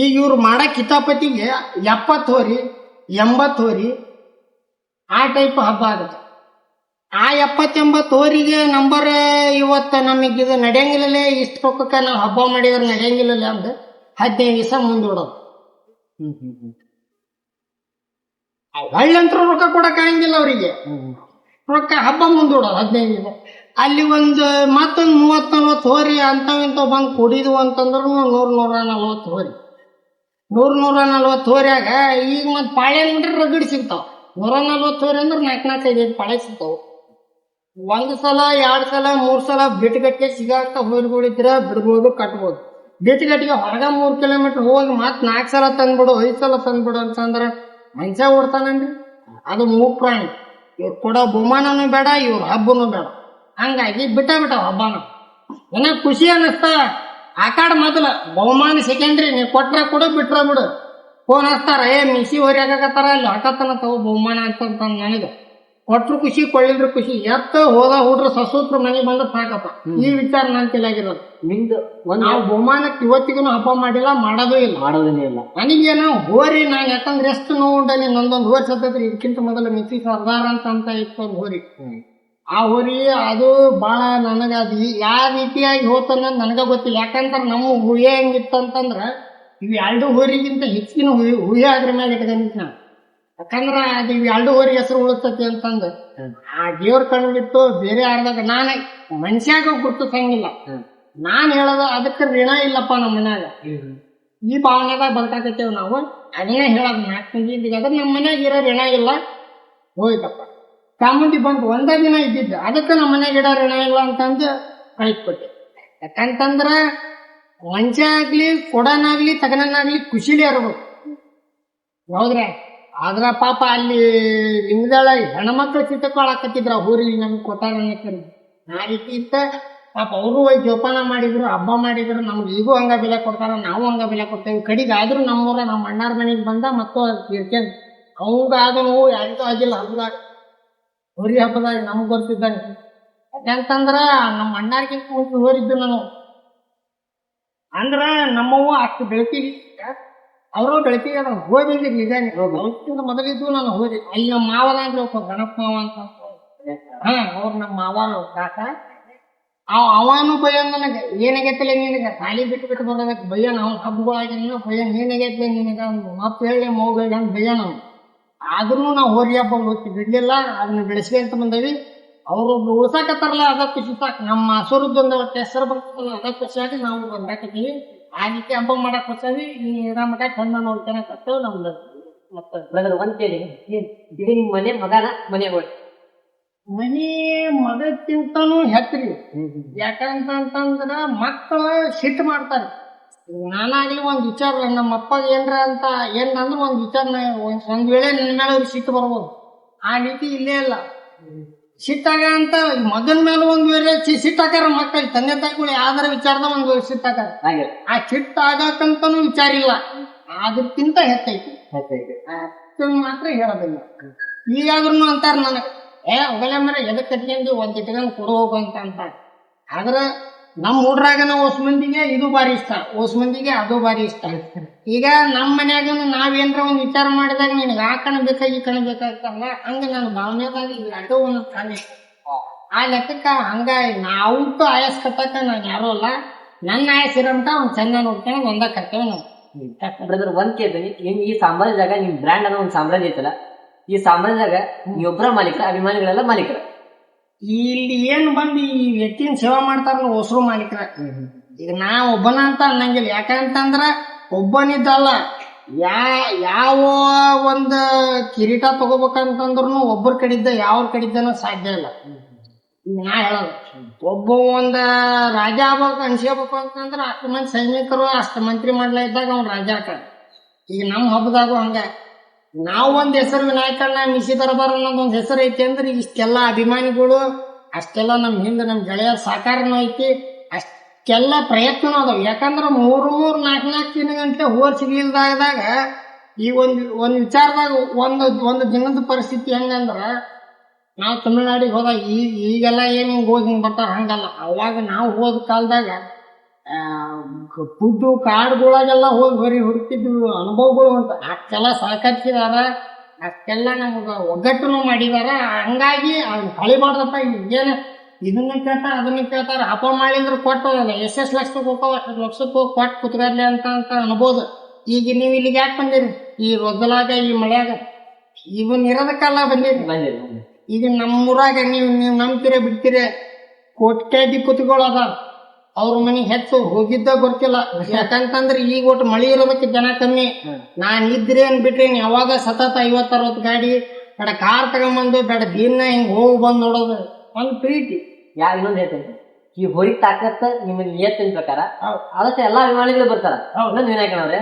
ಈಗ ಇವ್ರು ಮಾಡೋ ಕಿತಾಪತಿಗೆ 70 ಹೋರಿ 80 ಹೋರಿ ಆ ಟೈಪ್ ಹಬ್ಬ ಆಗುತ್ತೆ ಆ 70-80 ಹೋರಿಗೆ ನಂಬರ್ ಇವತ್ತು ನಮಗಿದು ನಡೆಯಂಗಿಲ್ಲಲೇ ಇಷ್ಟು ರೊಕ್ಕಕ್ಕೆ ನಾವು ಹಬ್ಬ ಮಾಡಿದ್ರೆ ನಡೆಯಂಗಿಲ್ಲಲೇ ಅಂತ 15 ದಿವಸ ಮುಂದೂಡೋದು ಹಳ್ಳಂತ್ರ ರೊಕ್ಕ ಕೊಡಕ್ ಆಗಂಗಿಲ್ಲ ಅವರಿಗೆ ರೊಕ್ಕ ಹಬ್ಬ ಮುಂದೂಡೋದು 15 ದಿವಸ ಅಲ್ಲಿ ಮತ್ತೊಂದು 30-40 ಹೋರಿ ಇಂಥವು ಬಂದು ಕುಡಿದು ಅಂತಂದ್ರು 100-140 ಹೋರಿ 100-140 ಹೋರಿಯಾಗ ಈಗ ಮತ್ತೆ ಪಾಳೆ ನೋಡ್ರಿ ರಗಡ್ ಸಿಗ್ತಾವ 140 ಹೋರಿ ಅಂದ್ರೆ 4-5 ಪಾಳೆ ಸಿಗ್ತಾವ ಒಂದ್ ಸಲ 2 ಸಲ 3 ಸಲ ಬಿಟ್ಗಟ್ಟಿಗೆ ಸಿಗಾಕ ಹೋರಿಗಳಿದ್ರ ಬಿಡ್ಬೋದು ಕಟ್ಬೋದು ಬಿಟ್ಗಟ್ಟಿಗೆ ಹೊರಗ 3 ಕಿಲೋಮೀಟರ್ ಹೋಗಿ ಮತ್ 4 ಸಲ ತಂದ್ಬಿಡು 5 ಸಲ ತಂದ್ಬಿಡು ಅಂತಂದ್ರ ಮನುಷ್ಯ ಓಡ್ತಾನಂದ್ರಿ ಅದು ಮೂಕ್ ಪ್ರಾಣಿ ಇವ್ರು ಕೊಡೋ ಬಹುಮಾನನು ಬೇಡ ಇವ್ರ ಹಬ್ಬನು ಬೇಡ ಹಂಗಾಗಿ ಬಿಟ್ಟ ಹಬ್ಬನ ಏನ ಖುಷಿ ಅನ್ನಿಸ್ತ ಆಕಾಡ ಮೊದಲ ಬಹುಮಾನ ಸೆಕೆಂಡ್ರಿ ನೀವು ಕೊಟ್ರ ಕೊಡು ಬಿಟ್ರ ಬಿಡು ಫೋನ್ ಹಚ್ತಾರ ಮಿಸಿ ಹೋರಿ ಹಾಕತ್ತಾರ ಅಲ್ಲಿ ಹಾಕತ್ತನ ತಗೋ ಬಹುಮಾನ ಅಂತ ನನಗೆ ಕೊಟ್ರು ಖುಷಿ ಕೊಳ್ಳಿದ್ರು ಖುಷಿ ಹೋದ ಹುಡ್ರು ಸಸೂತ್ರ ಮನೆಗೆ ಬಂದ್ರೆ ಸಾಕಪ್ಪ ಈ ವಿಚಾರ ನನ್ ತಲೆಯಾಗಿರೋದು ನಿಮ್ದು ನಾವು ಬಹುಮಾನಕ್ಕೆ ಇವತ್ತಿಗೂ ಹಬ್ಬ ಮಾಡಿಲ್ಲ ಮಾಡೋದೇ ಇಲ್ಲ ನನಗೇನೋ ಹೋರಿ ನಾನು ಯಾಕಂದ್ರೆ ಎಷ್ಟು ನೋವುಂಡಲ್ಲಿ ನಂದೊಂದು ಹೋರಿ ಸತ್ತೈತ್ರಿ ಇದಕ್ಕಿಂತ ಮೊದಲು ಮಿಸಿ ಸರ್ದಾರ ಅಂತ ಇತ್ತು ಒಂದು ಹೋರಿ ಆ ಹೋರಿ ಅದು ಬಹಳ ನನಗ ಅದು ಯಾವ ರೀತಿಯಾಗಿ ಹೋತನ್ನ ನನಗ ಗೊತ್ತಿಲ್ಲ ಯಾಕಂದ್ರೆ ನಮ್ಮ ಹುಯ್ಯ ಹೆಂಗಿತ್ತಂತಂದ್ರ ಇವ್ 2 ಹೋರಿಗಿಂತ ಹೆಚ್ಚಿನ ಹುಯ್ಯ ಅದ್ರ ಮ್ಯಾಗ ಇಟ್ಕೊಂಡಿತ್ತು ನಾನು ಯಾಕಂದ್ರ ಅದು ಇವ್ 2 ಹೋರಿ ಹೆಸರು ಉಳಿಸ್ತತಿ ಅಂತಂದ ಆ ದೇವ್ರ ಕಣ್ಣಿತ್ತು ಬೇರೆ ಆಡ್ದಾಗ ನಾನ ಮನುಷ್ಯಾಗ ಗುರ್ತಿಸಂಗಿಲ್ಲ ನಾನ್ ಹೇಳೋದು ಅದಕ್ಕೆ ಋಣ ಇಲ್ಲಪ್ಪ ನಮ್ಮ ಮನ್ಯಾಗ ಈ ಭಾವನೆದಾಗ ಬದುಕಾಕತ್ತೇವ್ ನಾವು ಅದನ್ನೇ ಹೇಳೋದು 4 ಮಂದಿ ಅದ್ರ ನಮ್ಮ ಮನ್ಯಾಗ ಇರೋ ಋಣ ಇಲ್ಲ ಹೋಯ್ತಪ್ಪ ಚಾಮುಂಡಿ ಬಂದು ಒಂದೇ ದಿನ ಇದ್ದಿದ್ದ ಅದಕ್ಕೆ ನಮ್ಮ ಮನ್ಯಾಗ ಇಡೋ ಋಣ ಇಲ್ಲ ಅಂತಂದು ಕಳಿಸ್ಕೊಟ್ಟೆ ಯಾಕಂತಂದ್ರ ಮನುಷ್ಯ ಆಗ್ಲಿ ಕೊಡನಾಗ್ಲಿ ತಗನಾಗ್ಲಿ ಖುಷಿಲೇ ಇರ್ಬೇಕು ಹೌದ್ರಾ ಆದ್ರ ಪಾಪ ಅಲ್ಲಿ ನಿಮ್ದಳ ಹೆಣ್ಮಕ್ಳು ಚಿತ್ತಕೊಳಕತ್ತಿದ್ರ ಊರಿ ನಮ್ಗೆ ಕೊಟ್ಟಾರ ಆ ರೀತಿ ಇತ್ತ ಪಾಪ ಅವರು ಜೋಪಾನ ಮಾಡಿದ್ರು ಹಬ್ಬ ಮಾಡಿದ್ರು ನಮ್ಗೆ ಈಗೂ ಹಂಗ ಬೆಲೆ ಕೊಡ್ತಾರ ನಾವು ಹಂಗ ಬೆಲೆ ಕೊಡ್ತೇವೆ ಕಡಿಗೆ ಆದ್ರೂ ನಮ್ಮೂರ ನಮ್ಮ ಅಣ್ಣಾರ ಮನೆಗೆ ಬಂದ ಮತ್ತು ತೀರ್ಕೊಂಡ್ ಅವಂಗ ಆದ ನೋವು ಯಾರಿಗೂ ಆಗಿಲ್ಲ ಹಬ್ಬದಾಗ ಹೋರಿ ಹಬ್ಬದಾಗ ನಮ್ಗೆ ಗೊತ್ತಿದ್ದಂಗೆ ಯಾಕಂತಂದ್ರ ನಮ್ಮ ಅಣ್ಣಾರ್ಗಿಂತ ಮುಂಚೆ ಹೋರಿದ್ದು ನಾನು ಅಂದ್ರ ನಮ್ಮವ್ವ ಅಷ್ಟು ಬೆಳಕಿಗೆ ಅವರು ಬೆಳಕಿಗೆ ಅದ ಹೋಗಿದ್ರಿ ನಿಜಾನೆ ಅವತ್ತಿಂದ ಮೊದಲಿದ್ದು ನಾನು ಹೋಗಿ ಅಲ್ಲಿ ನಮ್ಮ ಮಾವನ ಅಂದ್ರೆ ಗಣಪ ಮಾವ ಅಂತ ಅವ್ರು ನಮ್ಮ ಮಾವನ ಕಾಕ ಅವನು ಭಯನ್ ನನಗೆ ಏನಾಗೈತಿಲ್ಲ ನಿನಗೆ ಸಾಲಿ ಬಿಟ್ಟು ಬರೋದಕ್ಕೆ ಭಯನ್ ಅವ್ನ ಹಬ್ಬಗಳಾಗಿನ ಭಯನ್ ಏನಾಗೈತಿಲ್ಲ ನಿನಗೆ ಮತ್ತ ಹೇಳಿ ಮೌಗ ಭಯನ್ ಅವ್ನು ಆದ್ರೂ ನಾವು ಹೋರಿ ಹಬ್ಬ ಹೋಗ್ತೀವಿ ಬಿಡ್ಲಿಲ್ಲ ಅದನ್ನ ಬೆಳೆಸ್ಕೊಂತ ಬಂದೇವಿ ಅವ್ರೊಬ್ರು ಉಳ್ಸಾಕತ್ತಾರಲ್ಲ ಅದ ಖುಷಿ ಸಾಕು ನಮ್ಮ ಹಸುರದ್ದೊಂದು ಹೆಸರು ಬರ್ತದಲ್ಲ ಅದ ಖುಷಿಯಾಗಿ ನಾವು ಬಂದಾಕತ್ತೀವಿ ಆ ರೀತಿ ಹಬ್ಬ ಮಾಡಕ್ ಹೊಸವಿ ಈ ಮಠ ಚಂದ ನೋಡ್ಕೊಳಕತ್ತೇವ್ ನಮ್ದು ಮತ್ತ ಬ್ರದರ್ ಒಂದ್ ಕೇಳಿ ನಿಮ್ ಮನೆ ಮಗನ ಮನೆ ಹೋಗಿ ಮನಿ ಮಗಕ್ಕಿಂತನೂ ಹೆಚ್ಚ್ರಿ ಯಾಕಂತಂದ್ರ ಮಕ್ಕಳ ಸಿಟ್ಟು ಮಾಡ್ತಾರ ನಾನಾಗ್ಲಿ ಒಂದ್ ವಿಚಾರ ನಮ್ಮ ಅಪ್ಪಗ ಏನಂದ್ರ ಒಂದ್ ವಿಚಾರ ಒಂದ್ ವೇಳೆ ನನ್ನ ಮೇಲೆ ಅವ್ರಿಗೆ ಸಿಟ್ಟು ಬರ್ಬೋದು ಆ ರೀತಿ ಇಲ್ಲೇ ಇಲ್ಲ ಸಿಟ್ಟಾಗ ಅಂತ ಮಗನ ಮೇಲೆ ಒಂದ್ ವೇಳೆ ಸಿಟ್ಟಾಕಾರ ಮಕ್ಕಳು ತಂದೆ ತಾಯಿಗಳು ಯಾವ್ದಾರ ವಿಚಾರದ ಒಂದ್ ಸಿಟ್ಟಾಕಾರ ಆ ಸಿಟ್ಟ ಆಗಕ್ಕಂತನೂ ವಿಚಾರ ಇಲ್ಲ ಅದಕ್ಕಿಂತ ಹೆಚ್ಚೈತಿ ಮಾತ್ರ ಹೇಳೋದಿಲ್ಲ ಈಗಾದ್ರೂ ಅಂತಾರ ನನಗೆ ಒಗಲೆ ಮರ ಎದಕ್ ಕಟ್ಕೊಂಡು ಒಂದ್ ಇಟ್ಕೊಂಡು ಕೊಡು ಹೋಗು ಅಂತ ಅಂತಾರ ಆದ್ರ ನಮ್ ಹುಡ್ರಾಗನ ಓಸ್ ಮಂದಿಗೆ ಇದು ಬಾರಿ ಇಷ್ಟ ಓಸ್ ಮಂದಿಗೆ ಅದು ಬಾರಿ ಇಷ್ಟ ಈಗ ನಮ್ ಮನ್ಯಾಗ ನಾವೇನ್ರ ಒಂದ್ ವಿಚಾರ ಮಾಡಿದಾಗ ನಿನಗೆ ಆ ಕಣ ಬೇಕಾ ಈ ಕಣ ಬೇಕಾಗ್ತಲ್ಲ ಹಂಗ ನನ್ನ ಭಾವನೆದಾಗ ಅದು ಒಂದು ಖಾಲಿ ಆ ಲೆಕ್ಕಕ್ಕ ಹಂಗ ನಾವಂತೂ ಆಯಸ್ ಕಟ್ಟಕ್ಕ ನಾನ್ ಯಾರು ಅಲ್ಲ ನನ್ನ ಆಯಸ್ ಇರೋಂತ ಒಂದ್ ಚಂದ ನೋಡ್ಕೊಂಡು ಒಂದ ಕರ್ತೇವೆ ನಾವು ಬ್ರದರ್ ಒಂದ್ ಕೇಳ್ತೀನಿ ನಿಮ್ ಈ ಸಾಮ್ರಾಜ್ಯದಾಗ ನಿಮ್ ಬ್ರ್ಯಾಂಡ್ ಅನ್ನೋ ಒಂದ್ ಸಾಮ್ರಾಜ್ಯ ಐತಲ್ಲ ಈ ಸಾಮ್ರಾಜ್ಯದಾಗ ನೀವೊಬ್ಬರ ಮಾಲೀಕರ ಅಭಿಮಾನಿಗಳೆಲ್ಲ ಮಾಲೀಕರ ಇಲ್ಲಿ ಏನ್ ಬಂದು ಈ ವ್ಯಕ್ತಿನ ಸೇವಾ ಮಾಡ್ತಾರಲ್ಲ ಹೊಸರು ಮಾಲೀಕರ ಈಗ ನಾ ಒಬ್ಬನ ಅಂತ ಅನ್ನಂಗಿಲ್ಲ ಯಾಕಂತಂದ್ರ ಒಬ್ಬನಿದ್ದಲ್ಲ ಯಾವ ಒಂದ್ ಕಿರೀಟ ತಗೋಬೇಕಂತಂದ್ರು ಒಬ್ಬರ ಕಡಿದ್ದ ಯಾವ ಕಡಿದ್ದನೂ ಸಾಧ್ಯ ಇಲ್ಲ ಈಗ ನಾ ಹೇಳೋದು ಒಬ್ಬ ಒಂದ ರಾಜ ಆಗ್ಬೇಕು ಅನ್ಸ್ಕೋಬೇಕು ಅಂತಂದ್ರ ಅಷ್ಟು ಮಂದಿ ಸೈನಿಕರು ಅಷ್ಟು ಮಂತ್ರಿ ಮಾಡ್ಲಾ ಇದ್ದಾಗ ಅವ್ನ ರಾಜ ಆಕ. ಈಗ ನಮ್ಮ ಹಬ್ಬದಾಗು ಹಂಗ ನಾವ್ ಒಂದ್ ಹೆಸರು ವಿನಾಯಕಣ್ಣ ಮಿಸಿ ದರ್ಬಾರ್ ಅನ್ನೋದೊಂದ್ ಹೆಸರು ಐತಿ ಅಂದ್ರೆ ಇಷ್ಟೆಲ್ಲಾ ಅಭಿಮಾನಿಗಳು ಅಷ್ಟೆಲ್ಲ ನಮ್ ಹಿಂದೆ ನಮ್ ಗೆಳೆಯರ ಸಹಕಾರನೂ ಐತಿ, ಅಷ್ಟೆಲ್ಲ ಪ್ರಯತ್ನನೂ ಅದಾವ. ಯಾಕಂದ್ರ 3-4 ದಿನ ಗಂಟೆ ಹೋರ್ ಸಿಗ್ಲಿಲ್ದಾಗ ಈ ಒಂದ್ ವಿಚಾರದಾಗ ಒಂದು ದಿನದ ಪರಿಸ್ಥಿತಿ ಹೆಂಗಂದ್ರ ನಾವ್ ತಮಿಳ್ನಾಡಿಗೆ ಹೋದಾಗ ಈಗೆಲ್ಲ ಏನ್ ಹಿಂಗ್ ಹೋಗಿ ಹಿಂಗ್ ಬರ್ತಾರ ಹಂಗಲ್ಲ. ಅವಾಗ ನಾವು ಹೋದ ಕಾಲದಾಗ ಫುಡ್ಡು ಕಾಡುಗಳಾಗೆಲ್ಲ ಹೋಗಿ ಹುಡುಕಿದ್ವಿ ಅನುಭವಗಳು ಅಂತ ಅಷ್ಟೆಲ್ಲ ಸಹಕರಿಸಿದಾರ, ಅಷ್ಟೆಲ್ಲ ನಮಗ ಒಗ್ಗಟ್ಟನು ಮಾಡಿದಾರ. ಹಂಗಾಗಿ ಕಳಿಬಾರ್ದಪ್ಪ. ಈಗೇನ ಇದನ್ನ ಕೇಳ್ತಾರ ಅದನ್ನ ಕೇಳ್ತಾರ, ಹಬ್ಬ ಮಾಡಿದ್ರ ಕೊಟ್ಟೋದಲ್ಲ ಎಷ್ಟೆಷ್ಟು ಲಕ್ಷಕ್ಕೆ ಹೋಗ್ತಾವ ಅಷ್ಟು ಲಕ್ಷಕ್ಕೆ ಹೋಗಿ ಕೊಟ್ಟು ಕುತ್ಕರ್ಲಿ ಅಂತ ಅನ್ಬೋದು. ಈಗ ನೀವ್ ಇಲ್ಲಿಗೆ ಯಾಕೆ ಬಂದಿರಿ? ಈ ರೊದ್ದಲಾಗ ಈ ಮಳ್ಯಾಗ ಇವನ್ ಇರೋದಕ್ಕೆಲ್ಲ ಬಂದಿರಿ. ಈಗ ನಮ್ಮೂರಾಗ ನೀವು ನಂಬ್ತೀರ ಬಿಡ್ತೀರ ಕೋಟ್ಯಾಧಿಪತಿಗಳು ಅದ, ಅವ್ರ ಮನೆಗೆ ಹೆಚ್ಚು ಹೋಗಿದ್ದ ಗೊತ್ತಿಲ್ಲ. ಯಾಕಂತಂದ್ರೆ ಈಗ ಒಟ್ಟು ಮಳಿ ಇರೋದಕ್ಕೆ ಜನ ಕಮ್ಮಿ. ನಾನ್ ಇದ್ರೇನ್ ಬಿಟ್ರೇನ್ ಯಾವಾಗ ಸತತ 50-60 ಗಾಡಿ ಬೇಡ ಕಾರ್ ತಗೊಂಬಂದು ಬೇಡ ದಿನ ಹಿಂಗ್ ಹೋಗಿ ಬಂದ್ ನೋಡೋದು ಒಂದ್ ಪ್ರೀತಿ. ಇನ್ನೊಂದ್ ಹೇಳ್ತೇನೆ, ಈ ಹೋರಿ ತಾಕತ್ ನಿಮಗೆ ನಿಯತ್ತಿನ ಪ್ರಕಾರ ಅದಕ್ಕೆ ಎಲ್ಲಾ ಅಭಿಮಾನಿಗಳು ಬರ್ತಾರ. ಇನ್ನೊಂದು ವಿನಾಯಕನವ್ರೆ,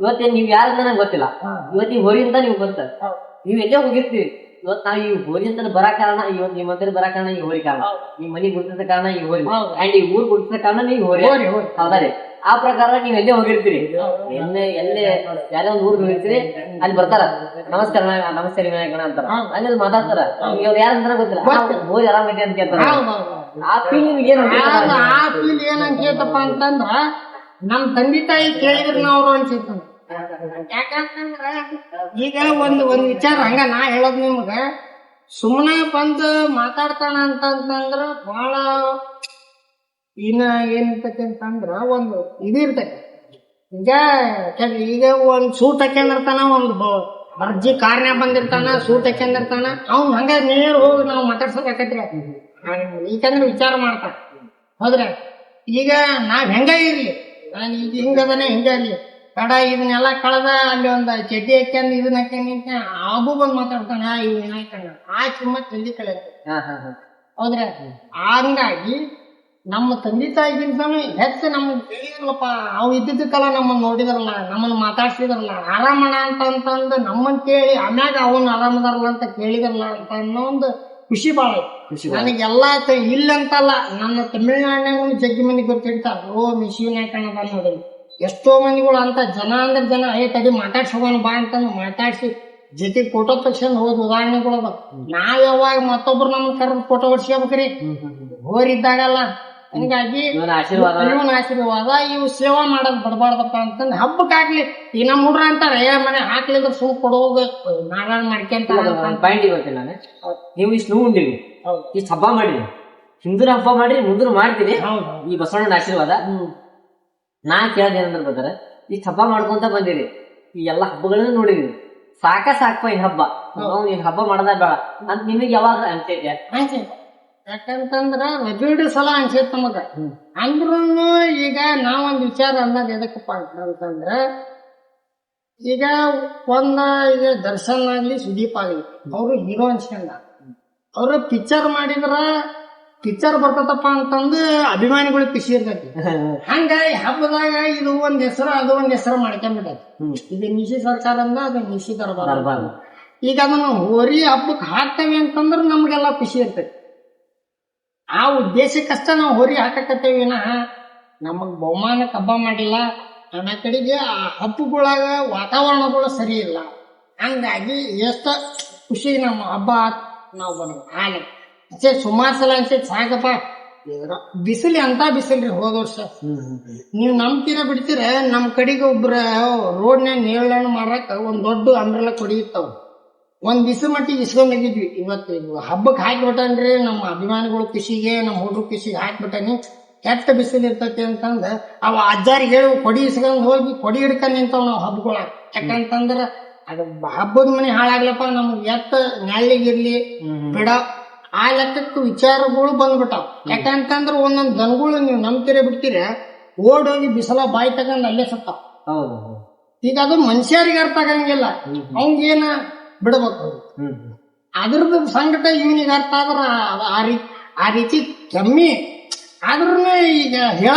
ಇವತ್ತೇನ್ ನೀವ್ ಯಾರಂತ ನಂಗೆ ಗೊತ್ತಿಲ್ಲ, ಇವತ್ತು ಈ ಹೋರಿ ಅಂತ ನಿಮ್ಗೆ ಗೊತ್ತ, ನೀವ್ ಎಲ್ಲೇ ಹೋಗಿರ್ತೀವಿ. ಇವತ್ತು ನಾವ್ ಈ ಹೋರಿ ಅಂತ ಬರೋ ಕಾರಣ, ಇವತ್ತು ನಿಮ್ಮ ಮಂದಿರ ಬರೋ ಕಾರಣ ಈ ಹೋರಿ ಕಾರಣ, ಈ ಮನಿ ಗುರ್ತಿಸ ಕಾರಣ ಈ ಹೋರಿ, ಅಂಡ್ ಈ ಊರ್ ಗುರ್ತಿಸ ಕಾರಣ ನೀವು ಹೋರಿ. ಹೌದಾರಿ? ಆ ಪ್ರಕಾರ ನೀವ್ ಎಲ್ಲೇ ಹೋಗಿರ್ತೀರಿ, ಎಲ್ಲೇ ಯಾರೇ ಒಂದ್ ಊರ್ಗೆ ಹೋಗಿರ್ತೀರಿ, ಅಲ್ಲಿ ಬರ್ತಾರ ನಮಸ್ಕಾರ ನಮಸ್ಕಾರ ವಿನಾಯಕನ ಅಂತಾರ, ಅಲ್ಲಿ ಮಾತಾಡ್ತಾರ. ಇವ್ರು ಯಾರಂತ ಗೊತ್ತಿಲ್ಲ, ಹೋರಿ ಆರಾಮೈತಿ ಅಂತ ಕೇಳ್ತಾರ. ಆ ಫೀಲ್ ನಿಮ್ಗೆ ಆ ಫೀಲ್ ಏನಂತಪ್ಪ ಅಂತಂದ್ರ ನಮ್ ತಂದೆ ತಾಯಿ ಕೇಳಿದ್ರ ಅವ್ರು ಅನ್ಸಿತ್ತು. ಯಾಕಂತಂದ್ರ ಈಗ ಒಂದ್ ವಿಚಾರ ಹಂಗ ನಾ ಹೇಳೋದ್ ನಿಮ್ಗ, ಸುಮ್ಮನೆ ಬಂದ್ ಮಾತಾಡ್ತಾನ ಅಂತಂದ್ರ ಬಹಳ ಇನ್ನ ಏನಿರ್ತೈತಿ ಅಂತಂದ್ರ ಒಂದು ಇದಿರ್ತೈತಿ. ಈಗ ಒಂದ್ ಸೂಟ್ ಹಾಕೊಂಡಿರ್ತಾನ, ಒಂದ್ ಅರ್ಜಿ ಕಾರ್ನ್ಯಾಗ ಬಂದಿರ್ತಾನ, ಸೂಟ್ ಹಾಕೊಂಡಿರ್ತಾನ, ಅವ್ನ್ ಹಂಗ ನೇರ ಹೋಗಿ ನಾವ್ ಮಾತಾಡ್ಸೋಕತ್ರಿ. ಈಗಂದ್ರೆ ವಿಚಾರ ಮಾಡ್ತಾನ. ಹೌದ್ರ? ಈಗ ನಾವ್ ಹೆಂಗ ಇರ್ಲಿ, ನಾನು ಈಗ ಹಿಂಗದನೆ ಹಿಂಗರ್ಲಿ ಬೇಡ, ಇದನ್ನೆಲ್ಲ ಕಳೆದ ಅಲ್ಲಿ ಒಂದ್ ಚಡ್ಡಿ ಹಾಕ್ಯಂದ್ ಇದನ್ನ ಹಾಕ್ಯಂದ ಆಬು ಬಂದ್ ಮಾತಾಡ್ತಾನ, ಇವ್ ವಿನಾಯಕಣ್ಣ ಆ ಕಿಮ್ಮತ್ ತಂದಿ ಕಳೆ. ಹೌದ್ರ? ಹಂಗಾಗಿ ನಮ್ಮ ತಂದೆ ತಾಯಿಗಿಂತಾನು ಹೆಚ್ಚು ನಮ್ಗೆ ತಿಳಿದಿರಲ್ಲಪ್ಪ. ಅವ್ ಇದ್ದಿದ್ದಕ್ಕಲ್ಲ ನಮ್ಮನ್ನ ನೋಡಿದ್ರಲ್ಲ, ನಮ್ಮನ್ನ ಮಾತಾಡ್ಸಿದ್ರಲ್ಲ, ಆರಾಮಣ ಅಂತಂದು ನಮ್ಮನ್ ಕೇಳಿ ಆಮ್ಯಾಗ ಅವನ್ ಆರಾಮದಾರಲ್ಲ ಅಂತ ಕೇಳಿದ್ರಲ್ಲ ಅಂತ ಅನ್ನೋ ಒಂದು ಖುಷಿ ಬಾಳ ಐತಿ ನನಗೆಲ್ಲ. ಇಲ್ಲಂತಲ್ಲ, ನನ್ನ ತಮಿಳ್ನಾಡಿನಾಗ ಜಗ್ಗಿ ಮಂದಿ ಗೊತ್ತಿರ್ತಾರ, ಮಿಸಿ ವಿನಾಯಕಣ್ಣ ಬಂದ್ ನೋಡಿ. ಎಷ್ಟೋ ಮಂದಿಗಳು ಅಂತ ಜನ ಅಂದ್ರೆ ಜನ ತಡಿ ಮಾತಾಡ್ಸಿ ಹೋಗೋಣ ಬಾ ಅಂತಂದು ಮಾತಾಡ್ಸಿ ಜೊತೆಗೆ ಫೋಟೋ ತಕ್ಷಣ ಹೋದ್ ಉದಾಹರಣೆಗಳು ಅದ. ನಾವ್ ಯಾವಾಗ ಮತ್ತೊಬ್ರು ನಮ್ಗೆ ಕರೆದು ಫೋಟೋ ಹೊಡ್ಸ್ಕೋಬೇಕ್ರಿ ಹೋರಿದ್ದಾಗಲ್ಲ. ಹಂಗಾಗಿ ಇವನ್ ಆಶೀರ್ವಾದ ಇವು ಸೇವಾ ಮಾಡೋದ್ ಬಡಬಾರ್ದಪ್ಪ ಅಂತಂದ್ ಹಬ್ಬಕ್ಕಾಗ್ಲಿ. ಈ ನಮ್ಮ ಹುಡ್ರ ಅಂತಾರ ಮನೆ ಹಾಕ್ಲಿದ್ರ ಸುಮ್ ಕೊಡೋಗ ನಾರಾಯಣ ಮಾಡ್ಕೊಂತ ಪಾಯಿಂಟ್ ಇವತ್ತೆ. ನಾನು ನೀವು ಇಷ್ಟು ನೋವು ಉಂಡಿರಿ, ಇಷ್ಟು ಹಬ್ಬ ಮಾಡಿರಿ, ಹಿಂದೂ ಹಬ್ಬ ಮಾಡಿರಿ, ಮುಂದೂ ಮಾಡ್ತೀರಿ. ಈ ಬಸವಣ್ಣನ ಆಶೀರ್ವಾದ ನಾ ಕೇಳೋದೇನಂದ್ರೆ ಬರ್ತಾರೆ, ಇಷ್ಟು ಹಬ್ಬ ಮಾಡ್ಕೊಂತ ಬಂದಿರಿ, ಈ ಎಲ್ಲಾ ಹಬ್ಬಗಳನ್ನ ನೋಡಿರಿ, ಸಾಕಪ್ಪ ಇನ್ ಹಬ್ಬ, ಇನ್ ಹಬ್ಬ ಮಾಡದ ಬೇಡ ಅಂತ ನಿಮಗ್ ಯಾವಾಗ ಅನ್ಸೈತೆ? ಯಾಕಂತಂದ್ರ ರಜೋಡಿ ಸಲ ಅನ್ಸೈತ್ ನಮಗ. ಅಂದ್ರೂ ಈಗ ನಾವೊಂದ್ ವಿಚಾರ ಅನ್ನೋದು ಎದಕ್ಕಪ್ಪ ಅಂತಂದ್ರ, ಈಗ ಈಗ ದರ್ಶನ್ ಆಗ್ಲಿ ಸುದೀಪ್ ಆಗ್ಲಿ ಅವ್ರು ಹೀರೋ ಅನ್ಸ್ಕೊಂಡ, ಅವ್ರು ಪಿಕ್ಚರ್ ಮಾಡಿದ್ರ ಪಿಕ್ಚರ್ ಬರ್ತದಪ್ಪ ಅಂತಂದು ಅಭಿಮಾನಿಗಳು ಖುಷಿ ಇರ್ತೈತಿ. ಹಂಗಾಗಿ ಹಬ್ಬದಾಗ ಇದು ಒಂದ್ ಹೆಸರು ಅದು ಒಂದ್ ಹೆಸರು ಮಾಡ್ಕೊಂಡ್ಬಿಟ್ಟೈತಿ. ಇದು ನಿಶಿ ಸರ್ಕಾರ ಅಂದ ಅದು ನಿಶಿ ದರ್ಬಾರ್. ಈಗ ಅದನ್ನ ಹೋರಿ ಹಬ್ಬಕ್ ಹಾಕ್ತೇವೆ ಅಂತಂದ್ರ ನಮ್ಗೆಲ್ಲ ಖುಷಿ ಇರ್ತೈತಿ. ಆ ಉದ್ದೇಶಕ್ಕಷ್ಟ ನಾವು ಹೋರಿ ಹಾಕಕತ್ತೇವಿ, ನಮಗ್ ಬಹುಮಾನಕ್ಕೆ ಹಬ್ಬ ಮಾಡಿಲ್ಲ. ನನ್ನ ಕಡೆಗೆ ಆ ಹಬ್ಬಗಳಾಗ ವಾತಾವರಣಗಳು ಸರಿ ಇಲ್ಲ. ಹಂಗಾಗಿ ಎಷ್ಟ ಖುಷಿ ನಮ್ಮ ಹಬ್ಬ ನಾವು ಬಂದ್ವಿ. ಹಾಗೆ ಸುಮಾರು ಸಲ ಅನ್ಸೈತಿ ಸಾಕಪ್ಪ, ಬಿಸಿಲಿ ಅಂತ ಬಿಸಿಲ್ರಿ ಹೋದ ವರ್ಷ. ನೀವ್ ನಂಬ್ತೀರ ಬಿಡ್ತೀರ, ನಮ್ ಕಡೆಗೆ ಒಬ್ರ ರೋಡ್ನ್ಯಾಗ ನೇರಳನ್ನು ಮಾಡಾಕ ಒಂದ್ ದೊಡ್ಡ ಅಂಬ್ರೆಲ್ಲ ಕೊಡಿತಾವ. ಒಂದ್ ದಿವಸ ಮಟ್ಟಿಗೆ ಇಸ್ಕೊಂಡಿದ್ವಿ. ಇವತ್ತು ಹಬ್ಬಕ್ಕೆ ಹಾಕಿಬಿಟ್ಟನ್ರಿ ನಮ್ಮ ಅಭಿಮಾನಿಗಳು ಖುಷಿಗೆ, ನಮ್ಮ ಹುಡುಗ್ರು ಖುಷಿಗೆ ಹಾಕ್ಬಿಟ್ಟನಿ. ಕೆಟ್ಟ ಬಿಸಿಲು ಇರ್ತೈತಿ ಅಂತಂದ ಅವ ಅಜ್ಜಾರಿಗೆ ಹೇಳಿ ಕೊಡಿ ಇಸ್ಕೊಂಡ್ ಹೋಗಿ ಕೊಡಿ ಹಿಡ್ಕೊಂಡ್ ನಿಂತಾವ್ ನಾವ್ ಹಬ್ಬಗಳ. ಯಾಕಂತಂದ್ರ ಅದು ಹಬ್ಬದ ಮನೆ ಹಾಳಾಗ್ಲಪ್ಪ, ನಮ್ಗೆ ಎತ್ತ ನ್ಯಾಳಿಗಿರ್ಲಿ ಬಿಡ ಆ ಲೆಕ್ಕಕ್ಕೆ ವಿಚಾರಗಳು ಬಂದ್ಬಿಟ್ಟಾವ. ಯಾಕಂತಂದ್ರ ಒಂದೊಂದ್ ದನಗಳು ನೀವು ನಂಬ್ತೀರ ಬಿಡ್ತೀರ ಓಡೋಗಿ ಬಿಸಲ ಬಾಯಿ ತಗೊಂಡ್ ಅಲ್ಲೇ ಸತ್ತಾವ. ಈಗ ಅದು ಮನುಷ್ಯರಿಗೆ ಅರ್ಥ ಆಗಂಗಿಲ್ಲ, ಅವಂಗೇನ ಬಿಡ್ಬೇಕು. ಅದ್ರದ್ದು ಸಂಕಟ ಇವನಿಗೆ ಅರ್ಥ ಆದ್ರ ಆ ರೀತಿ ಕಮ್ಮಿ ಆದ್ರೂ ಈಗ ಹೇಳ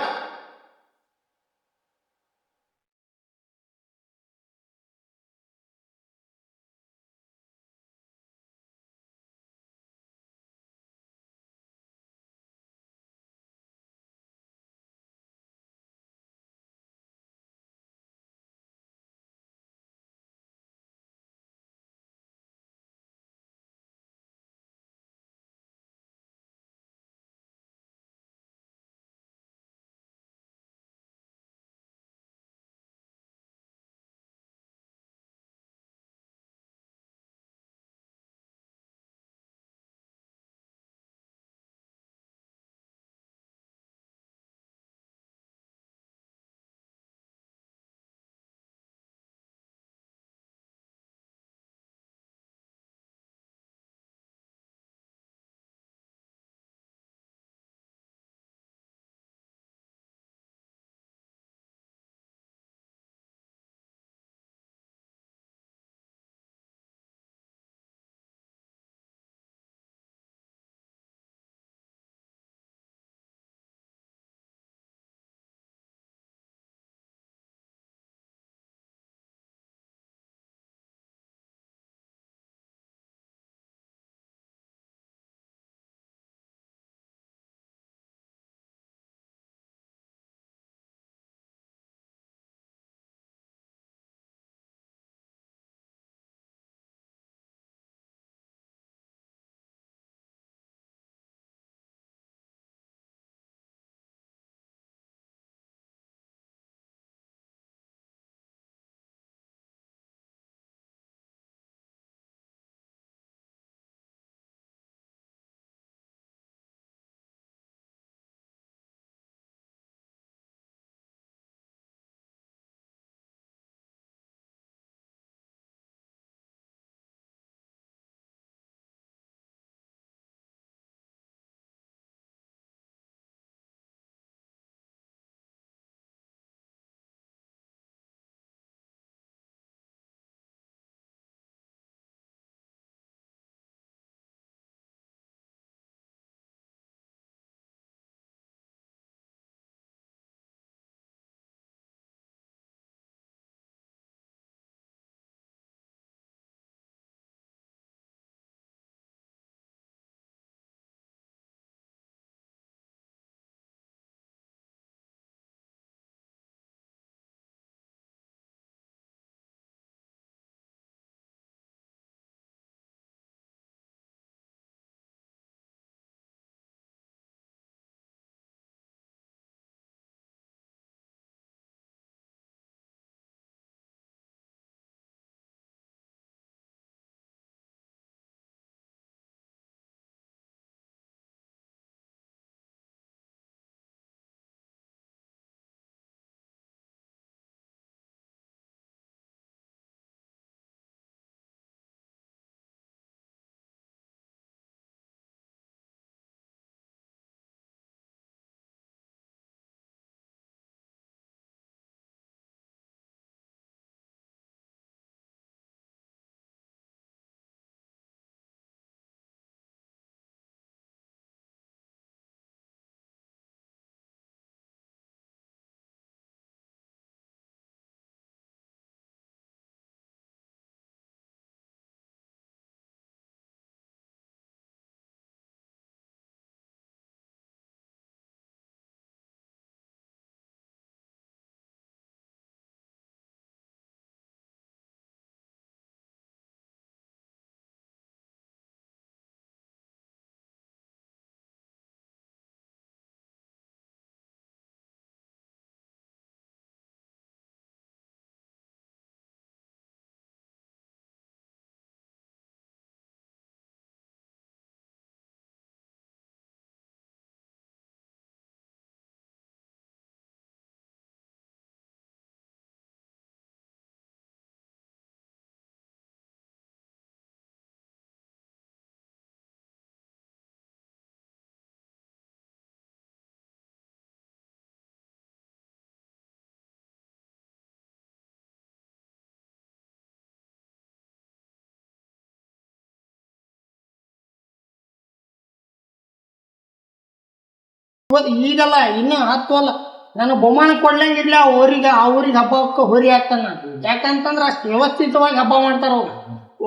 ಈಗಲ್ಲ ಇನ್ನು 10 ಅಲ್ಲ ನಾನು ಬಹುಮಾನ ಕೊಡ್ಲಂಗಿರ್ಲಿ ಅವ್ರಿಗೆ ಹಬ್ಬಕ್ಕೆ ಹೋರಿ ಹಾಕ್ತಾನ. ಯಾಕಂತಂದ್ರ ಅಷ್ಟು ವ್ಯವಸ್ಥಿತವಾಗಿ ಹಬ್ಬ ಮಾಡ್ತಾರ ಅವ್ರು.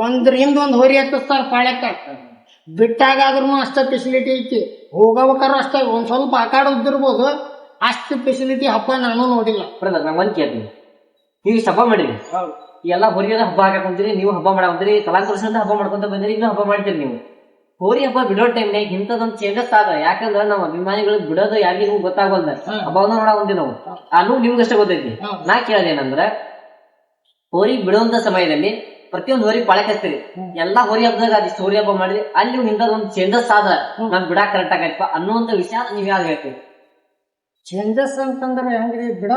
ಒಂದ್ರಿಂದ ಒಂದ್ ಹೋರಿ ಹತ್ತಿಸ್ತಾರ ಪಾಳ್ಯಕ್ಕ. ಬಿಟ್ಟಾಗಾದ್ರೂ ಅಷ್ಟ ಫೆಸಿಲಿಟಿ ಐತಿ, ಹೋಗಬೇಕಾದ್ರೂ ಅಷ್ಟ ಒಂದ್ ಸ್ವಲ್ಪ ಆಕಾಡೋದಿರ್ಬೋದು, ಅಷ್ಟು ಫೆಸಿಲಿಟಿ ಹಬ್ಬ ನಾನು ನೋಡಿಲ್ಲ. ಬ್ರದರ್ ನಾ ಒಂದ್ ಕೇಳ್ತೀನಿ, ನೀವು ಇಷ್ಟ ಹಬ್ಬ ಮಾಡಿರಿ, ಎಲ್ಲ ಹೊರಿಗೆಲ್ಲ ಹಬ್ಬ ಹಾಕೊಂತೀರಿ, ನೀವು ಹಬ್ಬ ಮಾಡಕೊಂತೀರಿ, ಕಲಾಕೃಷ್ಣದ ಹಬ್ಬ ಮಾಡ್ಕೊಂತ ಬಂದಿರಿ, ಇನ್ನೂ ಹಬ್ಬ ಮಾಡ್ತೀರಿ. ನೀವು ಹೋರಿ ಹಬ್ಬ ಬಿಡೋ ಟೈಮ್ನಾಗ ಇಂಥದೊಂದು ಚೇಂಜಸ್ ಆದ. ಯಾಕಂದ್ರ ನಮ್ಮ ಅಭಿಮಾನಿಗಳು ಬಿಡೋದು ಯಾರಿಗೂ ಗೊತ್ತಾಗೋಲ್ದ, ಹಬ್ಬವನ್ನ ನೋಡಾಕೊಂತೀವಿ ನಾವು. ಅನು ನಿಮ್ಗಷ್ಟೇ ಗೊತ್ತೈತಿ. ನಾ ಕೇಳೋದೇನಂದ್ರ, ಹೋರಿ ಬಿಡುವಂತ ಸಮಯದಲ್ಲಿ ಪ್ರತಿಯೊಂದು ಹೋರಿ ಪಾಳಕ್ ಹಚ್ತೀರಿ, ಎಲ್ಲಾ ಹೋರಿ ಹಬ್ಬದಾಗ ಅದಿಷ್ಟು ಹೋರಿ ಹಬ್ಬ ಮಾಡಿದ್ರಿ, ಅಲ್ಲಿ ಇಂಥದೊಂದು ಚೇಂಜಸ್ ಆದ, ನಾನ್ ಬಿಡಾಕ್ ಕರೆಕ್ಟ್ ಆಗೈತಪ್ಪ ಅನ್ನುವಂತ ವಿಷಯ ನೀವ್ ಯಾವ್ದು ಹೇಳ್ತೀವಿ? ಚೇಂಜಸ್ ಅಂತಂದ್ರೆ ಹೆಂಗ್ರಿ ಬಿಡೋ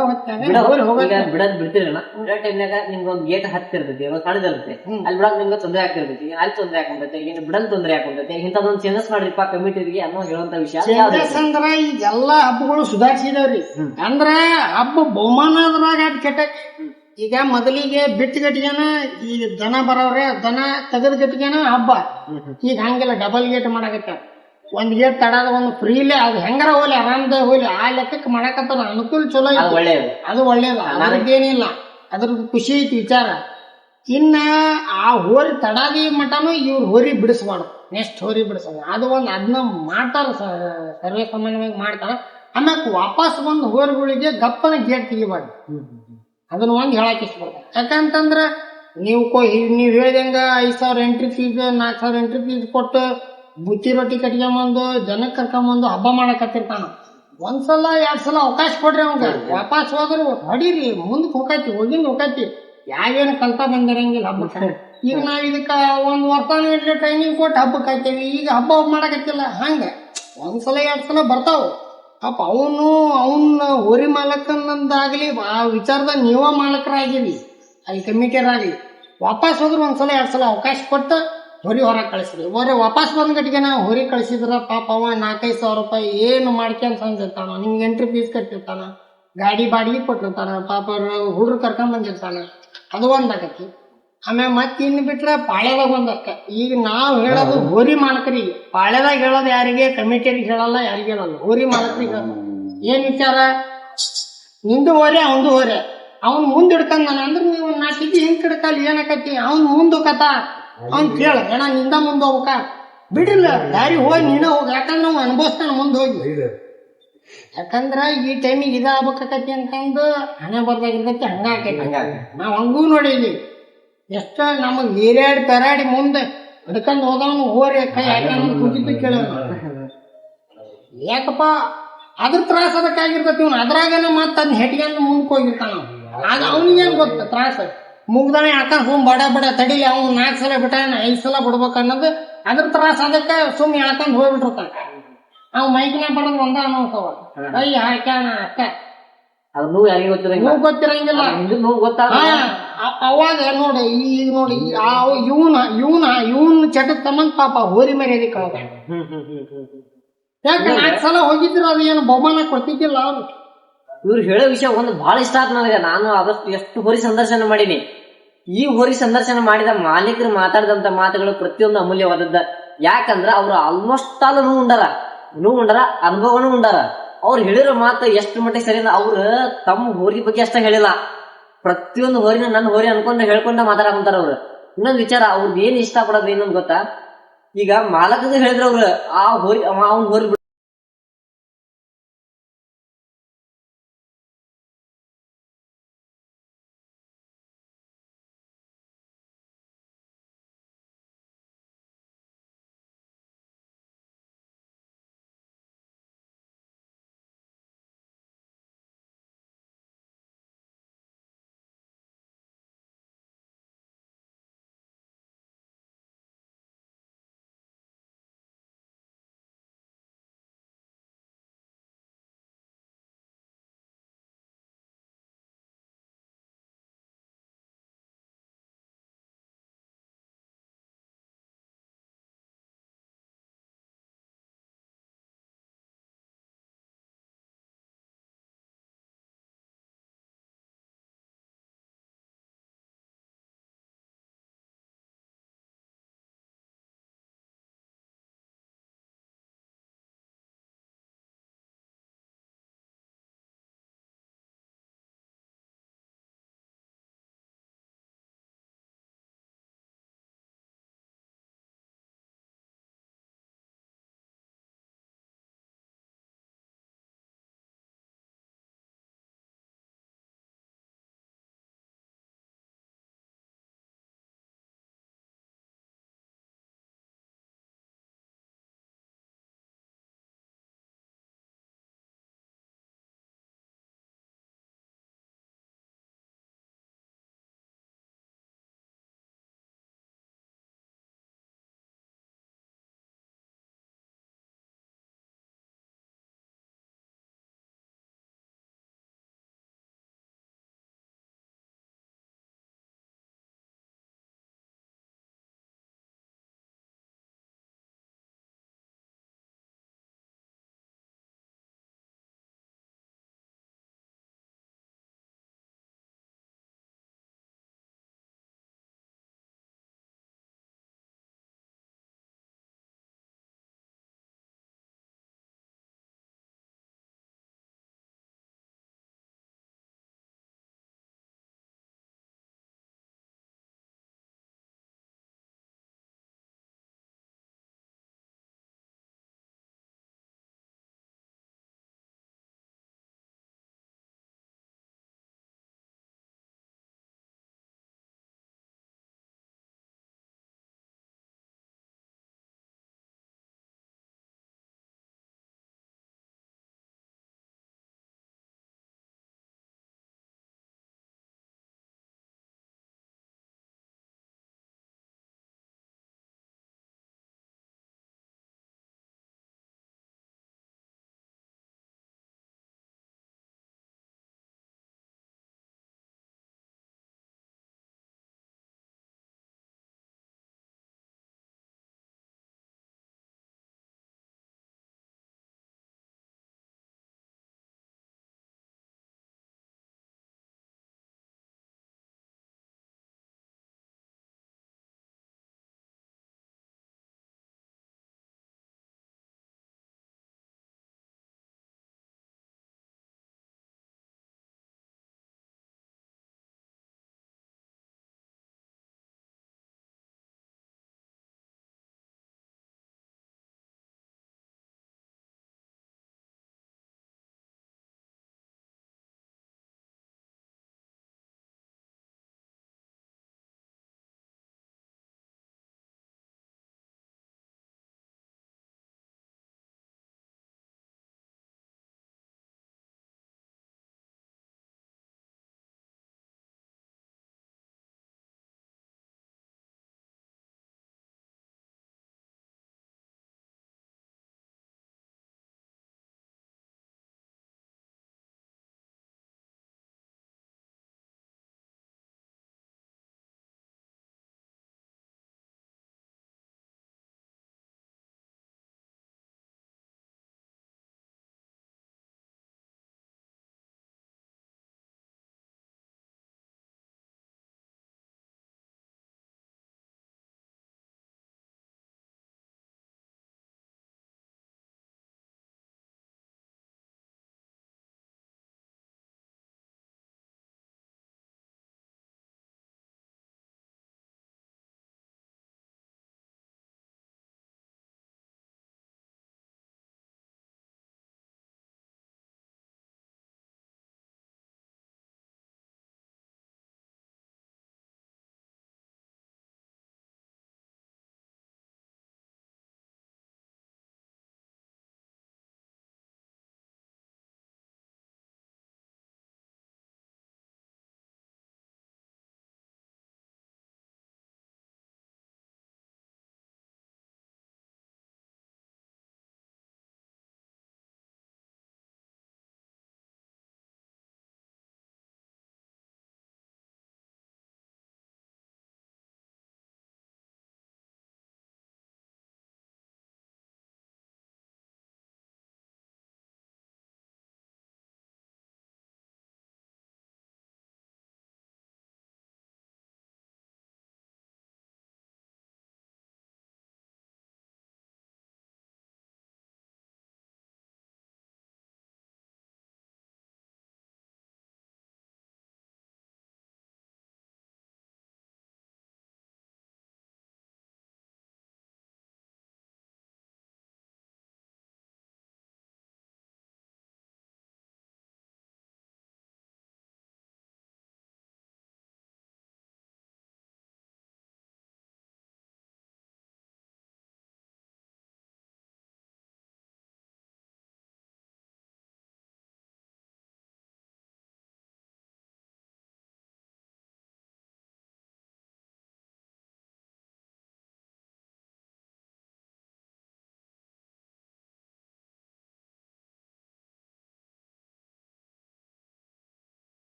ಬಿಡೋದ್ ಬಿಡ್ತೀರಲ್ಲ, ಬಿಡೋ ಟೈಮ್ನಾಗ ನಿಮ್ಗೆ ಒಂದ್ ಗೇಟ್ ಹತ್ತಿರ್ತೈತಿ, ಒಂದ್ ಸಣ್ಣದಿರುತ್ತೆ, ಅಲ್ಲಿ ಬಿಡೋಕ್ ನಿಮ್ಗೆ ತೊಂದರೆ ಆಗ್ತಿರ್ತೈತಿ, ಅಲ್ಲಿ ತೊಂದರೆ ಹಾಕೊಂಡೈತೆ, ಈಗ ಬಿಡಲ್ ತೊಂದರೆ ಹಾಕೊಂಡೈತೆ, ಇಂಥದೊಂದು ಚೇಂಜಸ್ ಮಾಡ್ರಿಪ್ಪ ಕಮಿಟಿಗೆ ಅನ್ನೋ ಹೇಳುವಂತ ವಿಷಯ. ಚೇಂಜಸ್ ಅಂದ್ರ ಈಗೆಲ್ಲಾ ಹಬ್ಬಗಳು ಸುಧಾರಿಸಿದವ್ರಿ. ಅಂದ್ರ ಹಬ್ಬ ಬಹುಮಾನದ್ರಾಗ ಅದ್ ಕೆಟ್ಟ. ಈಗ ಮೊದಲಿಗೆ ಬಿಟ್ಟು ಗಟ್ಟಿಗೆನ ಈಗ ದನ ಬರೋವ್ರೆ, ದನ ತೆಗದ್ ಗಟ್ಟಿಗೆನ ಹಬ್ಬ. ಈಗ ಹಂಗಿಲ್ಲ, ಡಬಲ್ ಗೇಟ್ ಮಾಡಕತ್ತ. ಒಂದ್ ಗೇಟ್ ತಡದ ಒಂದು ಫ್ರೀಲೆ, ಅದು ಹೆಂಗಾರ ಹೋಗ್ಲಿ, ಆರಾಮದಾಗ ಹೋಗ್ಲಿ, ಆ ಲೆಕ್ಕಕ್ಕೆ ಮಾಡಕತ್ತಾರ. ಅನುಕೂಲ ಚಲೋ ಐತಿ, ಒಳ್ಳೇದು, ಅದು ಒಳ್ಳೇದು, ಅದ್ರದ್ದೇನಿಲ್ಲ, ಅದ್ರ ಖುಷಿ ಐತಿ ವಿಚಾರ. ಇನ್ನ ಆ ಹೋರಿ ತಡಾದಿ ಮಟನು ಇವ್ರು ಹೋರಿ ಬಿಡಿಸ್ಬಾರ್ದು, ನೆಕ್ಸ್ಟ್ ಹೋರಿ ಬಿಡಿಸೋದು ಅದು ಒಂದ್ ಅದನ್ನ ಮಾಡ್ತಾರ, ಸರ್ವೇ ಸಾಮಾನ್ಯವಾಗಿ ಮಾಡ್ತಾರ. ಆಮ್ಯಾಕ ವಾಪಸ್ ಬಂದ್ ಹೋರಿಗಳಿಗೆ ಗಪ್ಪನ ಗೇಟ್ ತೆಗಿಬಾರ್ದು, ಅದನ್ನ ಒಂದ್ ಹೇಳಕ್ ಇಷ್ಟಪಡ್ತಾರೆ. ಯಾಕಂತಂದ್ರ ನೀವ್ ಹೇಳ್ದಂಗ 5,000 ಎಂಟ್ರಿ ಫೀಸ್, 4,000 ಎಂಟ್ರಿ ಫೀಸ್ ಕೊಟ್ಟು ಬುತ್ತಿ ರೊಟ್ಟಿ ಕಟ್ಕೊಂಬಂದು ಜನಕ್ಕೆ ಕರ್ಕೊಂಬಂದು ಹಬ್ಬ ಮಾಡಕತ್ತಿರ್ತಾನ. ಒಂದ್ಸಲ 2 ಸಲ ಅವಕಾಶ ಕೊಡ್ರಿ ಅವಂಗ. ವಾಪಸ್ ಹೋದ್ರು ಹೊಡೀರಿ, ಮುಂದಕ್ಕೆ ಹೋಗತಿ, ಹೋಗತಿ, ಯಾವೇನು ಕಲ್ತಾ ಬಂದಿರಂಗಿಲ್ಲ ಹಬ್ಬಕ್ಕೆ. ಈಗ ನಾವ್ ಇದಕ್ಕ ಒಂದ್ ವರ್ಷ ಟ್ರೈನಿಂಗ್ ಕೊಟ್ಟು ಹಬ್ಬಕ್ಕೆ ಹಾಕ್ತೇವಿ, ಈಗ ಹಬ್ಬ ಮಾಡಕತ್ತಿಲ್ಲ. ಹಂಗ ಒಂದ್ಸಲ 2 ಸಲ ಬರ್ತಾವ. ಪಾಪ ಅವನ್ನ ಹೋರಿ ಮಾಲಕನಂದಾಗ್ಲಿ ಆ ವಿಚಾರದ ನೀವ ಮಾಲಕರಾಗಿರಿ, ಅಲ್ಲಿ ಕಮಿಟಿಯರಾಗ್ಲಿ, ವಾಪಸ್ ಹೋದ್ರು ಒಂದ್ಸಲ 2 ಸಲ ಅವಕಾಶ ಕೊಟ್ಟು ಹೊರಿ ಹೊರಗೆ ಕಳಿಸ್ರಿ. ವಾಪಸ್ ಬಂದ್ ಗಟ್ಟಿಗೆ ನಾವು ಹೊರಿ ಕಳಿಸಿದ್ರ ಪಾಪ ಅವ 4-5 ಸಾವಿರ ರೂಪಾಯಿ ಏನು ಮಾಡ್ಕೊಂಡ್ ಸಂದಿರ್ತಾನ, ನಿಮ್ಗೆ ಎಂಟ್ರಿ ಫೀಸ್ ಕಟ್ಟಿರ್ತಾನ, ಗಾಡಿ ಬಾಡಿಗೆ ಕೊಟ್ಟಿರ್ತಾನ, ಪಾಪ ಹುಡ್ರು ಕರ್ಕೊಂಡ್ ಬಂದಿರ್ತಾನ, ಅದು ಒಂದಾಗತಿ. ಆಮೇಲೆ ಮತ್ತೆ ಇನ್ನು ಬಿಟ್ರೆ ಪಾಳ್ಯದಾಗ ಒಂದಕ್ಕ. ಈಗ ನಾವ್ ಹೇಳೋದು ಹೋರಿ ಮಾಲಕರಿಗೆ, ಪಾಳ್ಯದಾಗ ಹೇಳೋದು ಯಾರಿಗೆ, ಕಮಿಟಿಯರಿಗೆ ಹೇಳಲ್ಲ, ಯಾರಿಗೆ ಹೇಳಲ್ಲ, ಹೋರಿ ಮಾಲಕರಿಗೆ ಹೇಳಲ್ಲ. ಏನ್ ವಿಚಾರ, ನಿಂದು ಹೋರೆ ಅವಂದು ಹೋರೆ, ಅವ್ನ್ ಮುಂದ್ ಹಿಡ್ಕಂದಾನ ಅಂದ್ರೆ ನೀವು 4 ಇಜ್ಜಿ ಹಿಂಗ್ ಹಿಡ್ಕಲ್ಲಿ ಏನಕತಿ, ಅವ್ನ್ ಮುಂದ್ ಹೋಗತ್ತ, ಅವ್ನ್ ಕೇಳ ಏನ ನಿಂದ ಮುಂದ್ ಹೋಗ್ಬೇಕ, ಬಿಡ್ರಿಲ್ಲ ದಾರಿ ಹೋಗಿ ನೀನ ಹೋಗಿ, ಯಾಕಂದ್ರೆ ನಾವು ಅನುಭವಿಸ್ತಾನ ಮುಂದ್ ಹೋಗಿ. ಯಾಕಂದ್ರ ಈ ಟೈಮಿಗೆ ಇದಾಗಬೇಕತಿ ಅಂತಂದು ಹಣೆ ಬರ್ದಾಗಿರ್ತೈತಿ, ಹಂಗ ಆಕೈತಿ. ನಾವ್ ಹಂಗೂ ನೋಡಿದ್ವಿ, ಎಷ್ಟ ನಮಗ್ ಪೆರಾಡಿ ಮುಂದೆ ಹಿಡ್ಕೊಂಡ್ ಹೋದವನು ಹೋರಿ ಕೈ ಹಾಕಿ ಕುಂತಿದ್ದು ಕೇಳ. ಯಾಕಪ್ಪ ಅದ್ರ ತ್ರಾಸ ಅದಕ್ಕಾಗಿರ್ತತಿ. ಇವ್ನು ಅದ್ರಾಗನ ಮತ್ತ ಅದನ್ನ ಹೆಟ್ಕೊಂಡು ಮುಂದಕ್ಕೆ ಹೋಗಿರ್ತಾನ. ಆಗ ಅವನಿಗೇನ್ ಗೊತ್ತ ತ್ರಾಸ, ಮುಗ್ದಾನೆ ಹಾಕೊಂಡ್ ಸುಮ್ ಬಡ ತಡಿಲಿ, ಅವ್ನು 4 ಸಲ ಬಿಟ್ಟ 5 ಸಲ ಬಿಡ್ಬೇಕ ಅನ್ನೋದು ಅದ್ರ ತ್ರಾಸ. ಅದಕ್ಕ ಸುಮ್ ಹೇಳ್ಕೊಂಡ್ ಹೋಗ್ಬಿಟ್ಟಿರ್ತಾನ. ಅವ್ ಮೈಕಿನ ಬಡದ್ ಒಂದ ಅನ್ನೋಸವ ಕೈ ಹಾಕ್ಯಾನ ಅಕ್ಕ, ಅದು ಯಾರಿಗೆ ಗೊತ್ತಿರಂಗಿಲ್ಲ. ಅವಾಗ ನೋಡಿ, ಈಗ ನೋಡಿ ಇವನ್ ಚಟಕ್ ತಮ್ಮಂತ ಪಾಪ ಹೋರಿ ಮರ್ಯಾದೆ ಕಳ್ದ. ಯಾಕೆ 4 ಸಲ ಹೋಗಿದ್ರು ಅದು ಏನು ಬಹುಮಾನ ಕೊಡ್ತಿದ್ದಿಲ್ಲ ಅವ್ರು. ಇವ್ರು ಹೇಳೋ ವಿಷಯ ಒಂದು ಬಹಳ ಇಷ್ಟ ಆಯ್ತು ನನಗೆ. ನಾನು ಆದಷ್ಟು ಎಷ್ಟು ಹೋರಿ ಸಂದರ್ಶನ ಮಾಡೀನಿ. ಈ ಹೋರಿ ಸಂದರ್ಶನ ಮಾಡಿದ ಮಾಲೀಕರು ಮಾತಾಡಿದಂತ ಮಾತುಗಳು ಪ್ರತಿಯೊಂದು ಅಮೂಲ್ಯವಾದದ್ದ. ಯಾಕಂದ್ರ ಅವ್ರು ಆಲ್ಮೋಸ್ಟ್ ಆಲ್ ನೋವು ಉಂಡಾರ, ಅನುಭವನೂ ಉಂಡಾರ. ಅವ್ರು ಹೇಳಿರೋ ಮಾತು ಎಷ್ಟು ಮಟ್ಟಿಗೆ ಸರಿ, ಅವ್ರ ತಮ್ಮ ಹೋರಿ ಬಗ್ಗೆ ಅಷ್ಟ ಹೇಳಿಲ್ಲ, ಪ್ರತಿಯೊಂದು ಹೋರಿನ ನನ್ನ ಹೋರಿ ಅನ್ಕೊಂಡ ಹೇಳ್ಕೊಂಡ ಮಾತಾಡಕಂತಾರ ಅವ್ರು. ಇನ್ನೊಂದು ವಿಚಾರ, ಅವ್ರದ್ದು ಏನ್ ಇಷ್ಟ ಪಡೋದು ಇನ್ನೊಂದು ಗೊತ್ತಾ, ಈಗ ಮಾಲಕದ ಹೇಳಿದ್ರ ಅವ್ರು ಆ ಹೋರಿ ಅವ್ನ ಹೋರಿ